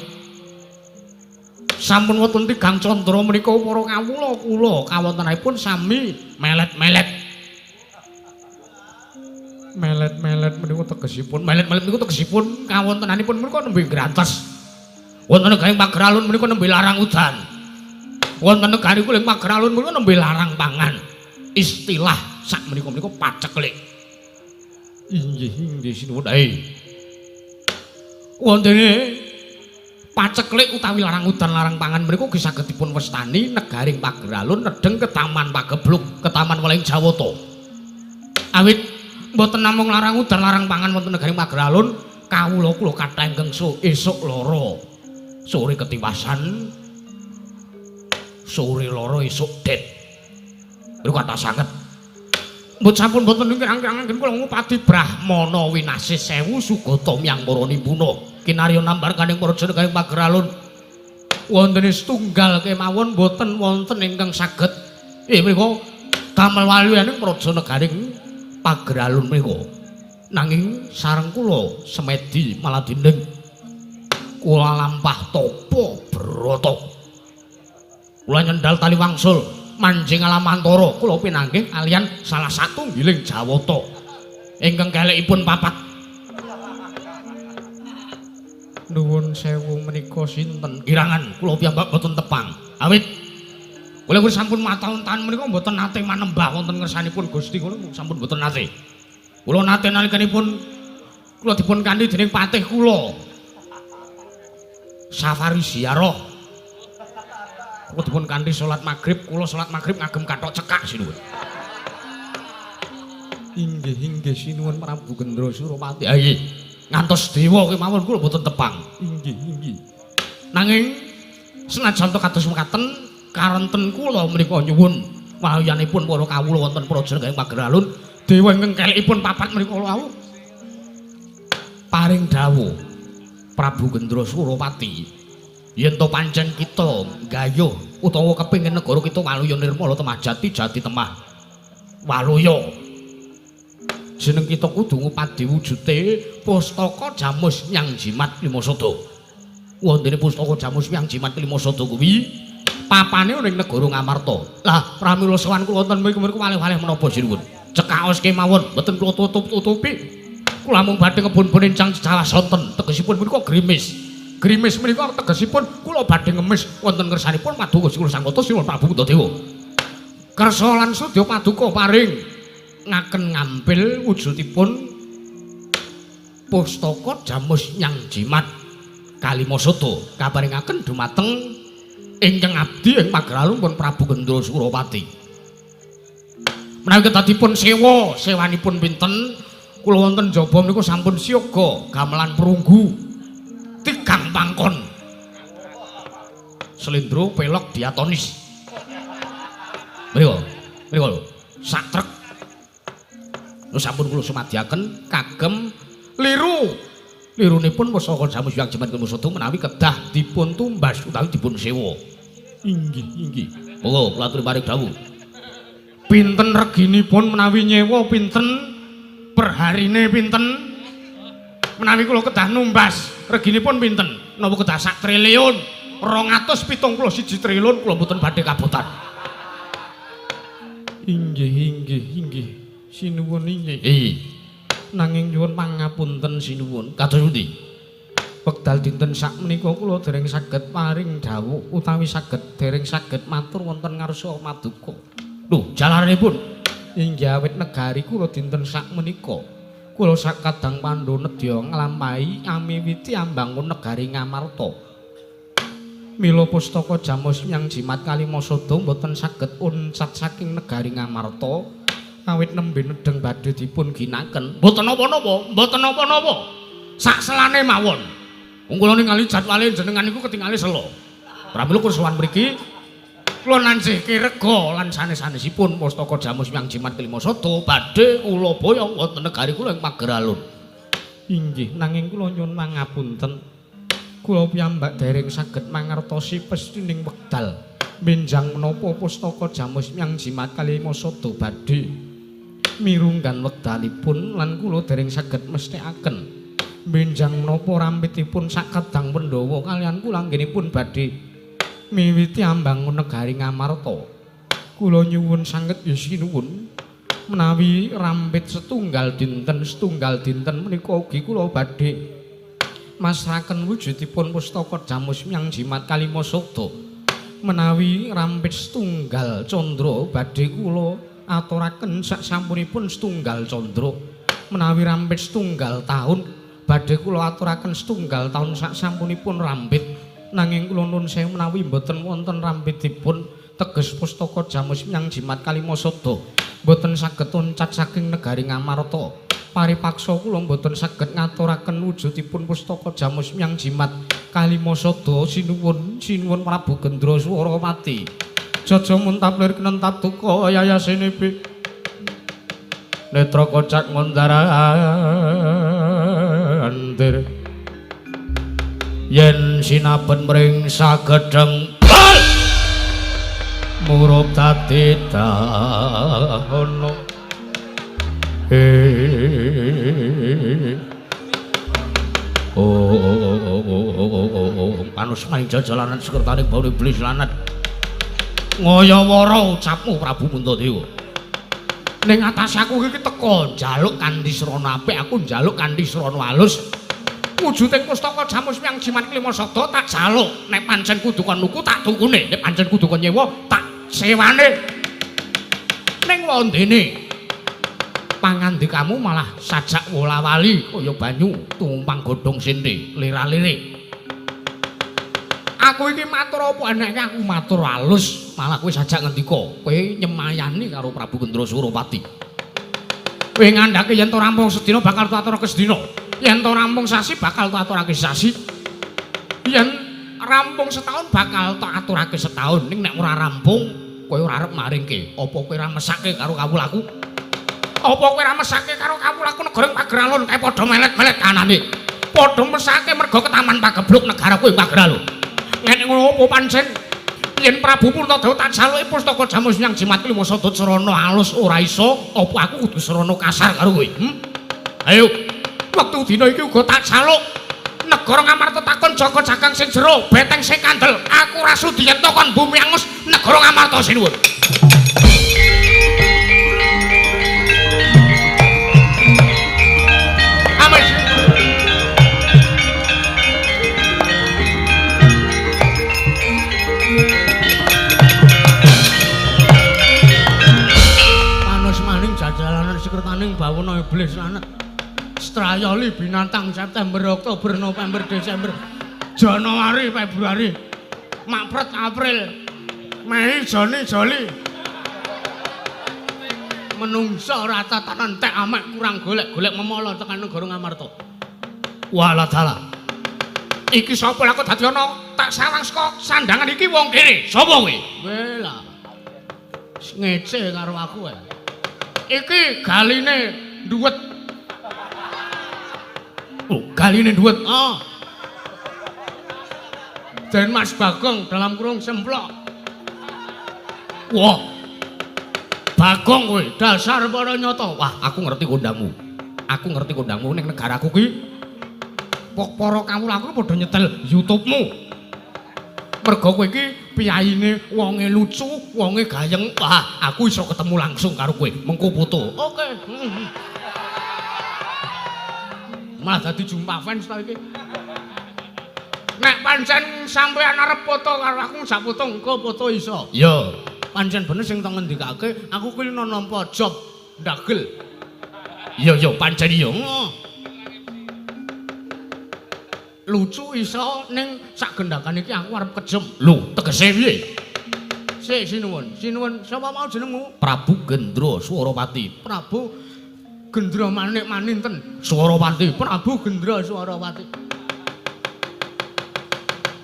sampun wonten tigang candra menika para kawula kula kawontenanipun sami melet-melet.
Melet-melet menika tegesipun
kawontenanipun menika nembe grantes. Wonten negaring Pageralun menika nembe larang udan. Wonten negari kuling Pageralun menika nembe larang pangan. Istilah sak menika paceklik.
Inggih sinuwun.
Wontene paceklik utawi larang udan larang pangan menika ugi saged dipun wastani negaring Pageralun nedeng ke Taman Pagebluk, ke Taman Weling Jawata. Awit mboten namung larang udan larang pangan wonten negari Pageralun, kawula kula kathah ingkang esuk lara, sore ketiwasan, sore lara esuk det. Lho kathah sanget. Mbut sampun mboten kirang-kirang anggen kula ngupati Brahmana winasis 1000 sugata miyang para nimpuna. Kinarya nambarkaning Praja Negari Pageralun. Wontene setunggal kemawon mboten wonten ingkang saged menika damel walyaning Praja Negari Pageralun menika. Nanging sareng kula semedi maladinding kula lampah tapa brata. Kula nyendal tali wangsul manjing alamantara kula pinanggih kaliyan salah satunggiling jawata ingkang kelekipun papat.
Nuwun sewu menika sinten?
Kirangan kula piyambak boten tepang. Awit kula sampun mataun-taun menika boten nate manembah wonten ngersanipun Gusti kula sampun boten nate. Kula nate nalikanipun kula dipun kanthi dening patih kula. Safari ziarah. Kula dipun kanthi salat magrib, kula salat magrib ngagem kathok cekak sinuwun.
Inggih sinuwun Prabu Gendra Suropati.
Nggih. Ngantos dewa kemawon kula boten tepang.
Inggih.
Nanging senajan to kados mekaten karenten kula menika nyuwun wayanipun para kawula wonten Praja Negari Pageralun, dewa ingkang kelekipun papat menika wau paring dawuh Prabu Gendra Suropati yen to pancen kita gayuh utawa kepengin negara kita waluya nirmala temajati jati temah waluya. Jeneng kita kudu ngupadi wujute Pustaka Jamus Nyang Jimat Limasada. Wontene Pustaka Jamus Nyang Jimat Limasada kuwi papane ning negara Ngamarta. Lah pramila sowan kula wonten mriku walih-walih menapa sinuwun? Cekaos kemawon mboten kula tutup-tutupi. Kula mung badhe ngebun-bun ingkang Jawa sonten tegesipun menika grimis. Grimis menika tegesipun kula badhe ngemis wonten ngersanipun Paduka Gusti Sangkata Sinuwun Prabu Puntadewa. Kersa lan sedya paduka paring ngaken ngampil wujudipun Pustaka Jamus Nyang Jimat Kalimasada kaparingaken dumateng ingkang abdi ing Pageralun pun Prabu Gendra Suropati. Menawi kedadipun sewanipun pinten kula wonten jaba menika sampun siaga gamelan perunggu tigang pangkon slendro pelok diatonis mriku lho sak trek sampun kula sumadyaken kagem lirunipun Pustaka Jamus Nyang Jimat Kalimasada menawi kedah dipun tumbas utawi dipun sewa.
Inggih.
Monggo kula aturi paring dawuh. Pinten reginipun menawi nyewa pinten? Perharine pinten? Menawi kula kedah numbas reginipun pinten? Napa kedah 1 triliun? 271 triliun kula mboten badhe kabotan.
Inggih. Sinuwun inggih.
Nggih.
Nanging nyuwun pangapunten sinuwun.
Kados pundi?
Wekdal dinten sakmenika kula dereng saged paring dawuh utawi saged dereng saged matur wonten ngarsa Paduka.
Lho, jalaranipun
inggih awit negari kula dinten sakmenika kula sakadang pandha nedya nglampahi amiwiti ambangun negari Ngamarta. Mila pustaka Jamus Myang Jimat Kalimasada boten saged uncat saking negari Ngamarta awit nembe nedeng badhe dipun ginaken.
mboten napa-napa, mboten napa-napa. Sak selane mawon. Wong kula ningali jadwale jenengan niku ketingali selo. Pramila kula sowan mriki kula nansihke rega lan sanes-sanesipun pustaka Jamus Myang Jimat Kalimasada badhe kula boyong wonten negari kula ing Pageralun.
Inggih, nanging kula nyuwun pangapunten. Kula piyambak dereng saged mangertosi pestining wekdal benjang menapa pustaka Jamus Myang Jimat Kalimasada badhe mirunggan wekdalipun lan kula dereng saged mesthekaken benjang menapa rampitipun sakadang Pandhawa kaliyan kula anggenipun badhe miwiti ambangun negari Ngamarta. Kula nyuwun sanget sinuwun menawi rampit setunggal dinten menika ugi kula badhe masraken wujudipun pustaka Jamus Myang Jimat Kalimasada menawi rampit setunggal candra badhe kula aturaken saksampunipun setunggal candra menawi rampit setunggal taun badhe kula aturaken setunggal taun saksampunipun rampit nanging kula nuwun sewu menawi mboten wonten rampitipun teges pustaka Jamus Myang Jimat Kalimasada mboten saged uncat saking negari Ngamarta. Paripaksa kula mboten saged ngaturaken wujudipun pustaka Jamus Myang Jimat Kalimasada sinuwun Prabu Gendra Swarawati. Jaja muntaplir kenentap duka yayasene bi. Netra kocak ngondarandir. Yen sinaben mring sagedeng bal murup dadi dahono. Panus maning jajalanan sekretaring bauri iblis lanat ngoyowara ucapmu Prabu Puntadewa. Ning atas aku iki teka njaluk kanthi srana apik, aku njaluk kanthi srana alus. Wujuding pustaka Jamus Myang Jimat Kalimasada tak jaluk, nek pancen kudu kon nuku tak tukune, nek pancen kudu kon nyewa tak sewane. Ning wondene pangandikamu malah sajak wola-wali kaya banyu tumpang godhong sinte lira-lire. Aku iki matur apa eneke aku matur alus, malah kowe sajak ngendika kowe nyemayani karo Prabu Gendra Suropati. Kowe ngandhake yen to rampung sedina bakal tak aturake sedina. Yen to rampung sasi bakal tak aturake sasi. Yen rampung setahun bakal tak aturake setahun. Ning nek ora rampung kowe ora arep maringke. Apa kowe ora mesake karo kawulaku? Apa kowe ora mesake karo kawulaku negara Pageralun kae padha melet-melet kanane. Padha mesake mergo ketaman pagebluk negara kowe Pageralun. Nek ngono apa pancen yen Prabu Puntadewa tak jaluki pustaka Jamus Myang Jimat Kalimasada srana alus ora iso, apa aku kudu srana kasar karo kowe? Ayo, wektu dina iki uga tak jaluk negara Ngamarta takon jaga jagang sing jero, beteng sing kandel. Aku ora sudi yen kon bumi angus negara Ngamarta sinuwun. Sekretaning bawana iblis lanat strayali binatang September Oktober November Desember Januari Februari Maret April Mei Juni Juli menungso rata tanan tek amek kurang golek-golek memolo tekan negara Ngamarta. Walah dalah iki sapa lak dadi ana tak sawang saka sandangan iki wong kene sapa kowe? Wela ngece karo aku ae. Iki galine duwet. Oh, galine duwet. Oh. Den Mas Bagong dalam kurung semplok. Wah. Bagong kowe, dasar para nyata. Wah, aku ngerti kondangmu. Aku ngerti kondangmu ning negaraku ki. Para kawulaku padha nyetel YouTube-mu. Mergo kowe iki piyayine wonge lucu, wonge gayeng. Wah, aku iso ketemu langsung karo kowe. Mengko foto. Oke. Malah dadi jumpa fans ta iki. Nek pancen sampean arep foto karo aku sak foto engko foto iso.
Ya,
Pancen bener sing tak ngendikake, aku kuwi nampa job ndagel.
ya pancen ya.
Lucu iso ning sak gendakan iki aku arep kejem.
Lho, tegese piye?
Sik sinuwun. Sapa mau jenengmu?
Prabu Gendra Swarawati.
Prabu Gendra Manik Maninten.
Swarawati.
Prabu Gendra Swarawati.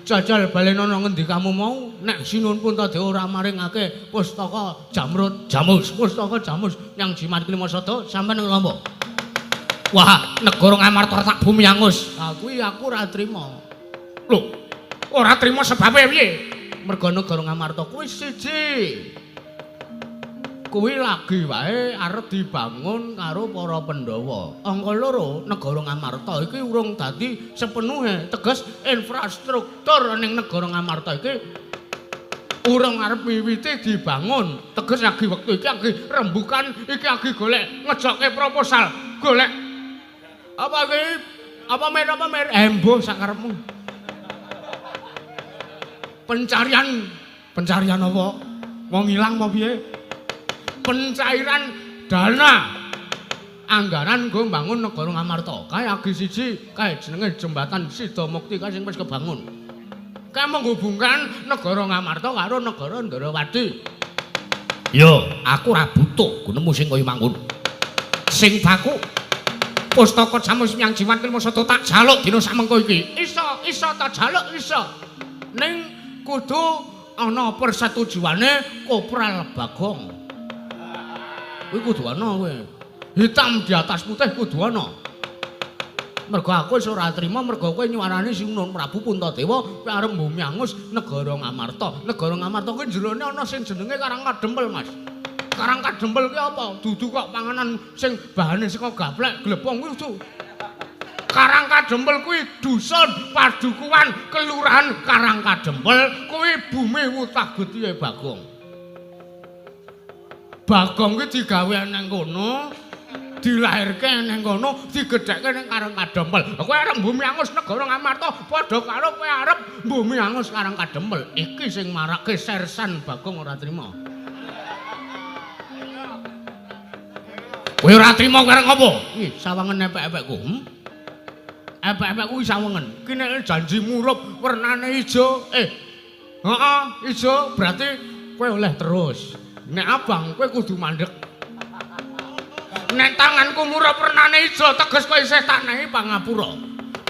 Jajal balenono ngendi kamu mau nek Sinuwun Puntadewa ora maringake pustaka Jamrut
Jamus.
pustaka Jamus yang jimat Klimasada sampeyan ngelompo.
Wah, negara Ngamarta tak bumi angus.
Kuwi aku ora trima.
Lho, ora trima sebabe piye?
Merga negara Ngamarta kuwi siji. Kuwi lagi wae arep dibangun karo para Pandhawa. Angka loro, negara Ngamarta iki urung dadi sepenuhe teges infrastruktur ning negara Ngamarta iki urung arep miwiti dibangun. Teges lagi wektu iki lagi rembukan, iki lagi golek ngejokke proposal, golek apa iki? Apa mer? Embuh sakarepmu. Pencarian apa? Wong ilang apa piye? Pencairan dana anggaran nggo mbangun negara Ngamarta. Kae agi siji kae jenenge jembatan Sidomukti kae sing wis kebangun. Kae menghubungkan negara Ngamarta karo negara Ndarawati.
Yo, aku ora butuh gunemu sing kaya mangkon. Sing baku pustaka Jamus Myang Jimat Klimasada tak jaluk dina samengko iki.
Iso tak jaluk iso. Ning kudu ana persetujuane Kopral Bagong. Kuwi kudu ana kowe. Hitam di atas putih kudu ana. Mergo aku wis ora trima mergo kowe nyuarani Sinuwun Prabu Puntadewa kowe arep mbumi angus negara Ngamarta. Negara Ngamarta kuwi jerone ana sing jenenge Karang Kadempel, Mas. Karang Kadempel ki apa? Dudu kok panganan sing bahane saka gaplek, glepung kuwi dudu. Karang Kadempel kuwi dusun padukuhan kelurahan Karang Kadempel kuwi bumi Wutah Getihé Bagong. Bagong ki digawe nang kono, dilahirke nang kono, digedhekke nang Karang Kadempel. Kowe arep mbumi angus negara Ngamarta padha karo kowe arep mbumi angus Karang Kadempel. Iki sing marake Sersan Bagong ora trima.
Kowe ora trima kareng apa?
Ih, sawangen epek-epekku. Epek-epekku kuwi sawangen. Ki nek janji murup wernane ijo. Heeh, ijo berarti kowe oleh terus. Nek abang kowe kudu mandek. Nek tanganku murup wernane ijo teges kowe isih tak nehi pangapura.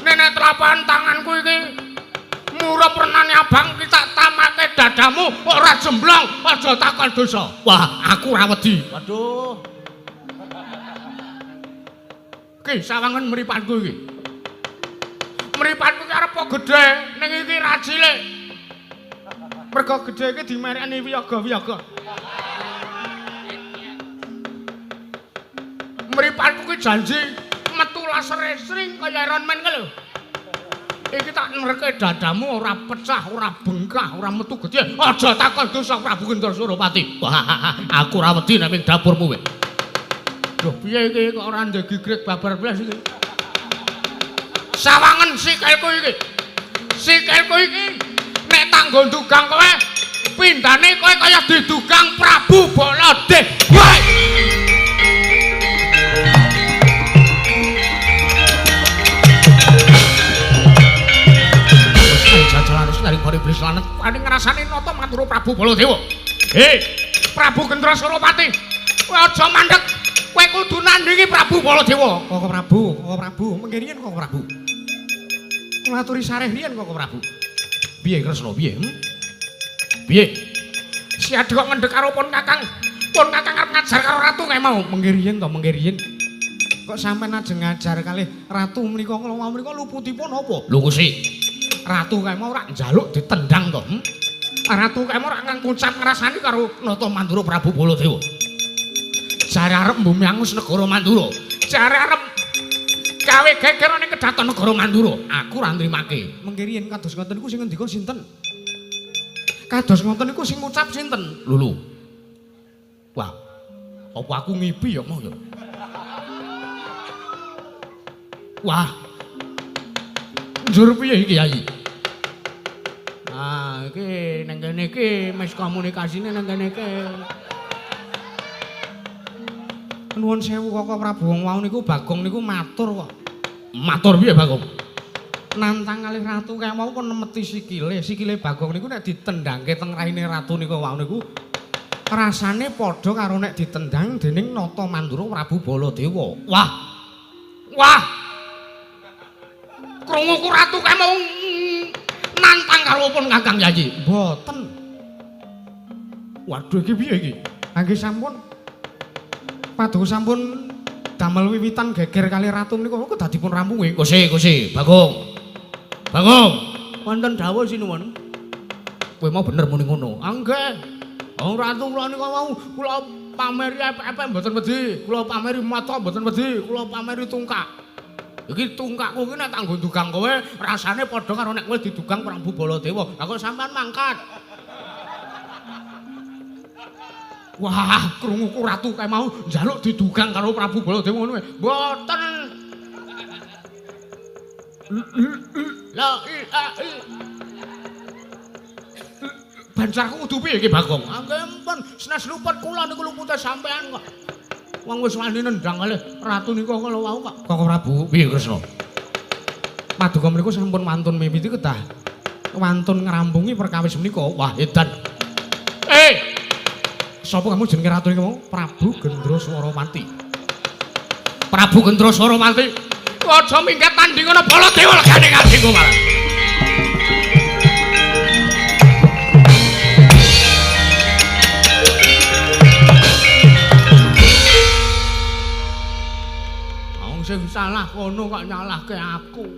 Nek telapan tanganku iki murup wernane abang ki tak tamake dadamu ora jemblong aja takon dosa.
Wah, aku ora wedi.
Waduh. Ki sawangen mripatku iki. Mripatku ki arep gedhe ning iki ra cilik. Mergo gedhe iki dimerekani wiyaga-wiyaga. Mripatku ki janji metu laser sring kaya Iron Man lho. Iki tak nereke dadamu ora pecah, ora bengkah, ora metu gedhe. Aja takon dosa Prabu Gendra Suropati.
Wah, aku ora wedi nek ning dapurmu kowe.
Loh piye iki kok ora ndek gigrek babar blas iki. Sawangen sikilku iki. Sikilku iki nek tak nggo ndugang kowe pindane kowe kaya didugang Prabu Balade. Woi. Jajalan harus dari kori blis lanet paling ngrasani nata maturu Prabu Baladewa. Prabu Gendra Suropati. Kowe aja mandeg. Kowe kudu nandingi Prabu Baladewa. Kok Prabu, mengkirian kok Prabu. Ngaturi sareh riyen kok Prabu. Piye Kresna piye? Piye? Si Adi kok ngendhek karo pon Kakang. Pon Kakang arep ngajar karo ratu kae mau. Mengkirian to, mengkirian. Kok sampean ajeng ngajar kalih ratu menika kula menika luputipun apa?
Lho Gusti.
Ratu kae mau ora njaluk ditendang to. Ratu kae mau ora ngangkucat ngrasani karo nata Mandura Prabu Baladewa. Jare arep mbumi angus negara Mandura. Jare arep gawe geger ning kedaton negara Mandura. Aku ora nrimake. Mengki riyen kados ngoten niku sing ngendika sinten? Kados ngoten niku sing ngucap sinten?
Lulu.
Wah. Apa aku ngipi ya mau ya? Wah. Njur piye iki Kyai? iki ning kene iki miskomunikasine ning kene iki. Nuwun sewu Koko Prabu wong wau niku Bagong niku matur kok.
Matur piye Bagong?
Nantang kalih ratu kaya mau kon nemeti sikile Bagong niku nek ditendangke teng raine ratu niku wau niku rasane padha karo nek ditendang dening Nata Mandura Prabu Baladewa.
Wah.
Wah. Krungu ratu kaya mau nantang karo pun Kakang Yayi. Mboten. Waduh iki piye iki? Nggih sampun. Paduka sampun damel wiwitan geger kali ratu menika kok dadipun rampunge.
Gusti, Bagong. Bagong,
Wonten dawuh sinuwun.
kowe mau bener muni ngono.
Nggih. Wong ratu kula nika mau kula pameri epek mboten wedi. Kula pameri mata mboten wedi. Kula pameri tungkak. Iki tungkakku iki nek tak nggo dugang kowe rasane padha karo nek kowe didugang Prabu Baladewa. Lah kok sampean mangkat. Wah, krunguku ratu kae mau njaluk didugang karo Prabu Baladewa ngono. Mboten. La ilaha Banjarku kudu piye iki Bagong? Nggih mpun, senes luput kula niku lupute sampean kok. Wong wis wani nendang kalih ratu niku kala wau kok.
Koko Prabu, piye Kresna?
Paduka mriku sampun wantun mimiti kedah. Wantun ngrampungi perkawis menika. Wah, edan. Sapa kamu jenenge ratu iki mau? Prabu Gendroswaramati.
Prabu Gendroswaramati.
Aja minggat tanding ana Baladewa legane kadingku malah. Wong sing salah kono kok nyalahke aku.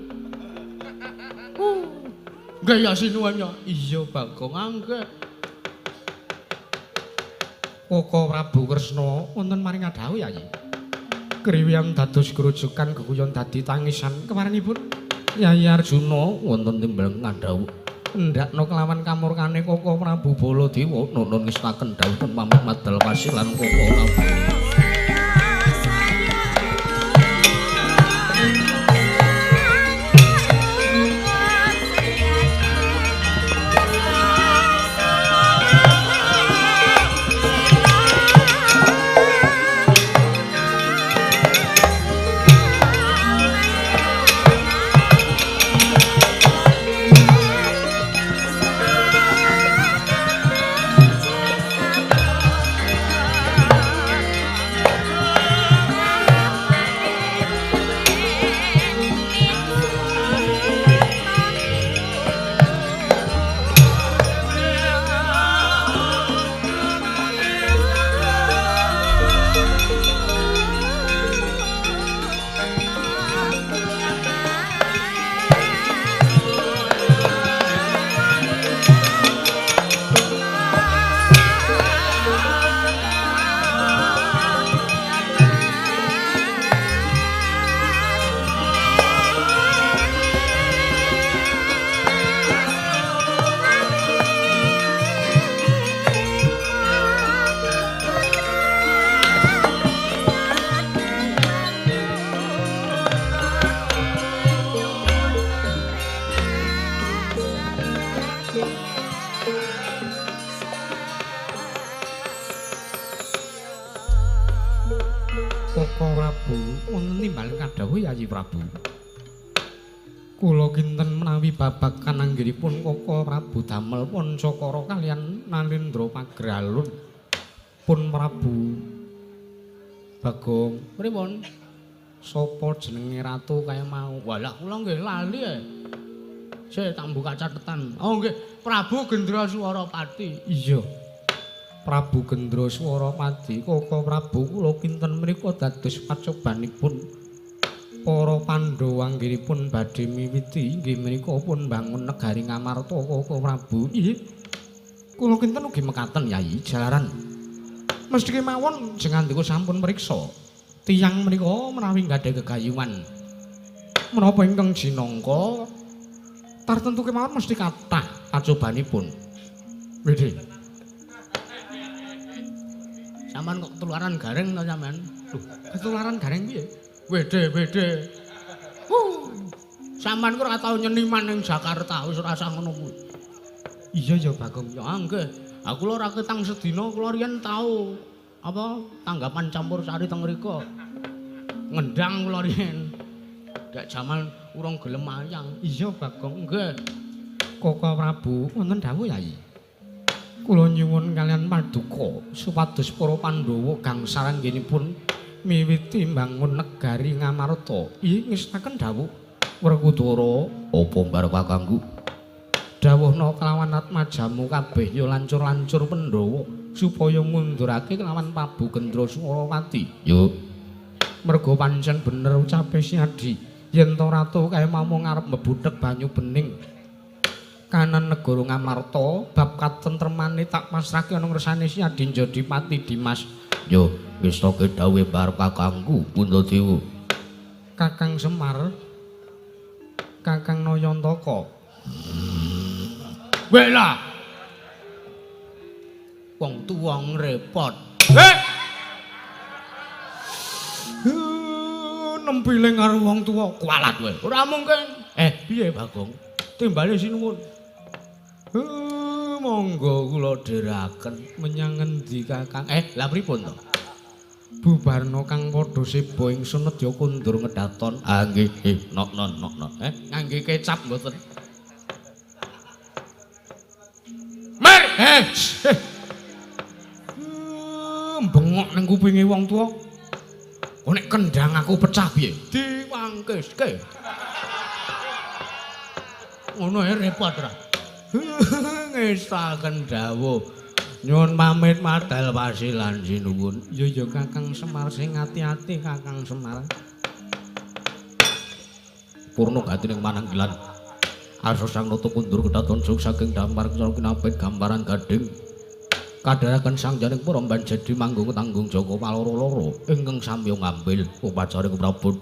Nggih ya sinuwun ya. Iya Bagong nggih. Koko Prabu Kresna wonten maring adhawuh Yayi. Kriwiyan dados grujukan geguyon dadi tangisan kemarinipun Yayi Arjuna wonten timbal ngadhawuh ndakna kelawan kamurkane Koko Prabu Baladewa nuntun ngestaken dawuh ten pamit madal kasilan Koko Prabu. Prabu. Kula kinten menawi babagan anggenipun Koko Prabu damel Pancakara kaliyan Nalendra Pagralun pun Prabu Bagong. Pripun? Sapa jenenge ratu kaya mau? Walah kula nggih lali ae. Sik tak buka catetan. Oh nggih, Prabu Gendroswaramati. Iya. Prabu Gendroswaramati, Koko Prabu kula kinten mriku dados pacobanipun para Pandhawa anggenipun badhe miwiti inggih menika pun bangun negari Ngamarta Koko Prabu. Nggih. Kula kinten ugi mekaten Yayi jalaran. Mesti kemawon jengandika sampun mriksa tiyang menika menawi gadhah gegayuhan menapa ingkang jinangka tartentu kemawon mesti kathah pacobanipun. Widhi. Sampeyan kok ketularan gareng to sampean? Lho, ketularan gareng piye? Wede. Sampeyan kok ora tau nyeniman ning Jakarta wis rasa ngono kuwi. Iya ya Bagong. Ya nggih. Aku lho ora ketang sedina kula riyen tau apa tanggapan campur sari teng mriku. Ngendang kula riyen. Gak jaman urung gelem ayang. Iya Bagong. Nggih. Koko Prabu wonten dawuh Yai. Kula nyuwun kalian paduka supados para Pandhawa gangsal anggenipun miwiti mbangun negari Ngamarta. Inggih ngestaken dawuh Werkudara
apa mbar kakangku?
dawuhna kelawan atmajamu kabeh ya lancur-lancur Pandhawa supaya ngundurake kelawan Prabu Gendra Surawati.
Yo,
Merga pancen bener ucape Si Adi yen to ratu kae mamung arep mbebudhek banyu bening kanan negara Ngamarta bab katentremane tak pasrahke ana ngersane Si Adi Jodipati Dimas.
yo, wis toke dawuh mbar kakangku Puntadewa.
Kakang Semar, Kakang Nayantaka. Wela. Wong tuwa ngrepot. Nempiling karo wong tuwa kualat kowe. Ora mungkin. Piye Bagong? Timbale sinuwun. Monggo kula dheraken menyang ngendi Kakang? Lah pripun to? Bubarno kang padha seba ingsun nedya kondur ngedaton.
Nggih, nok.
Ngangge kecap mboten. Mer! Bengok ning kupinge wong tuwa. Kok nek kendang aku pecah piye? Diwangkeske. Ngono repot ra. Ngestaken dawuh. Nyuwun pamit madal pasilan sinuwun. Ya Kakang Semar sing ati-ati Kakang Semar.
Purna gatining mananggilan. Arsa sang nata kundur kedaton sung saking dampar kinapit gambaran gading. Kadharaken sang janing para banjadi manggung tanggung Jaka paloro-loro ingkang samya ngambil upacaring prabot.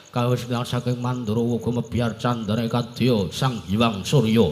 Kawis saking Mandura uga mebyar candane kadya Sang Hyang Surya.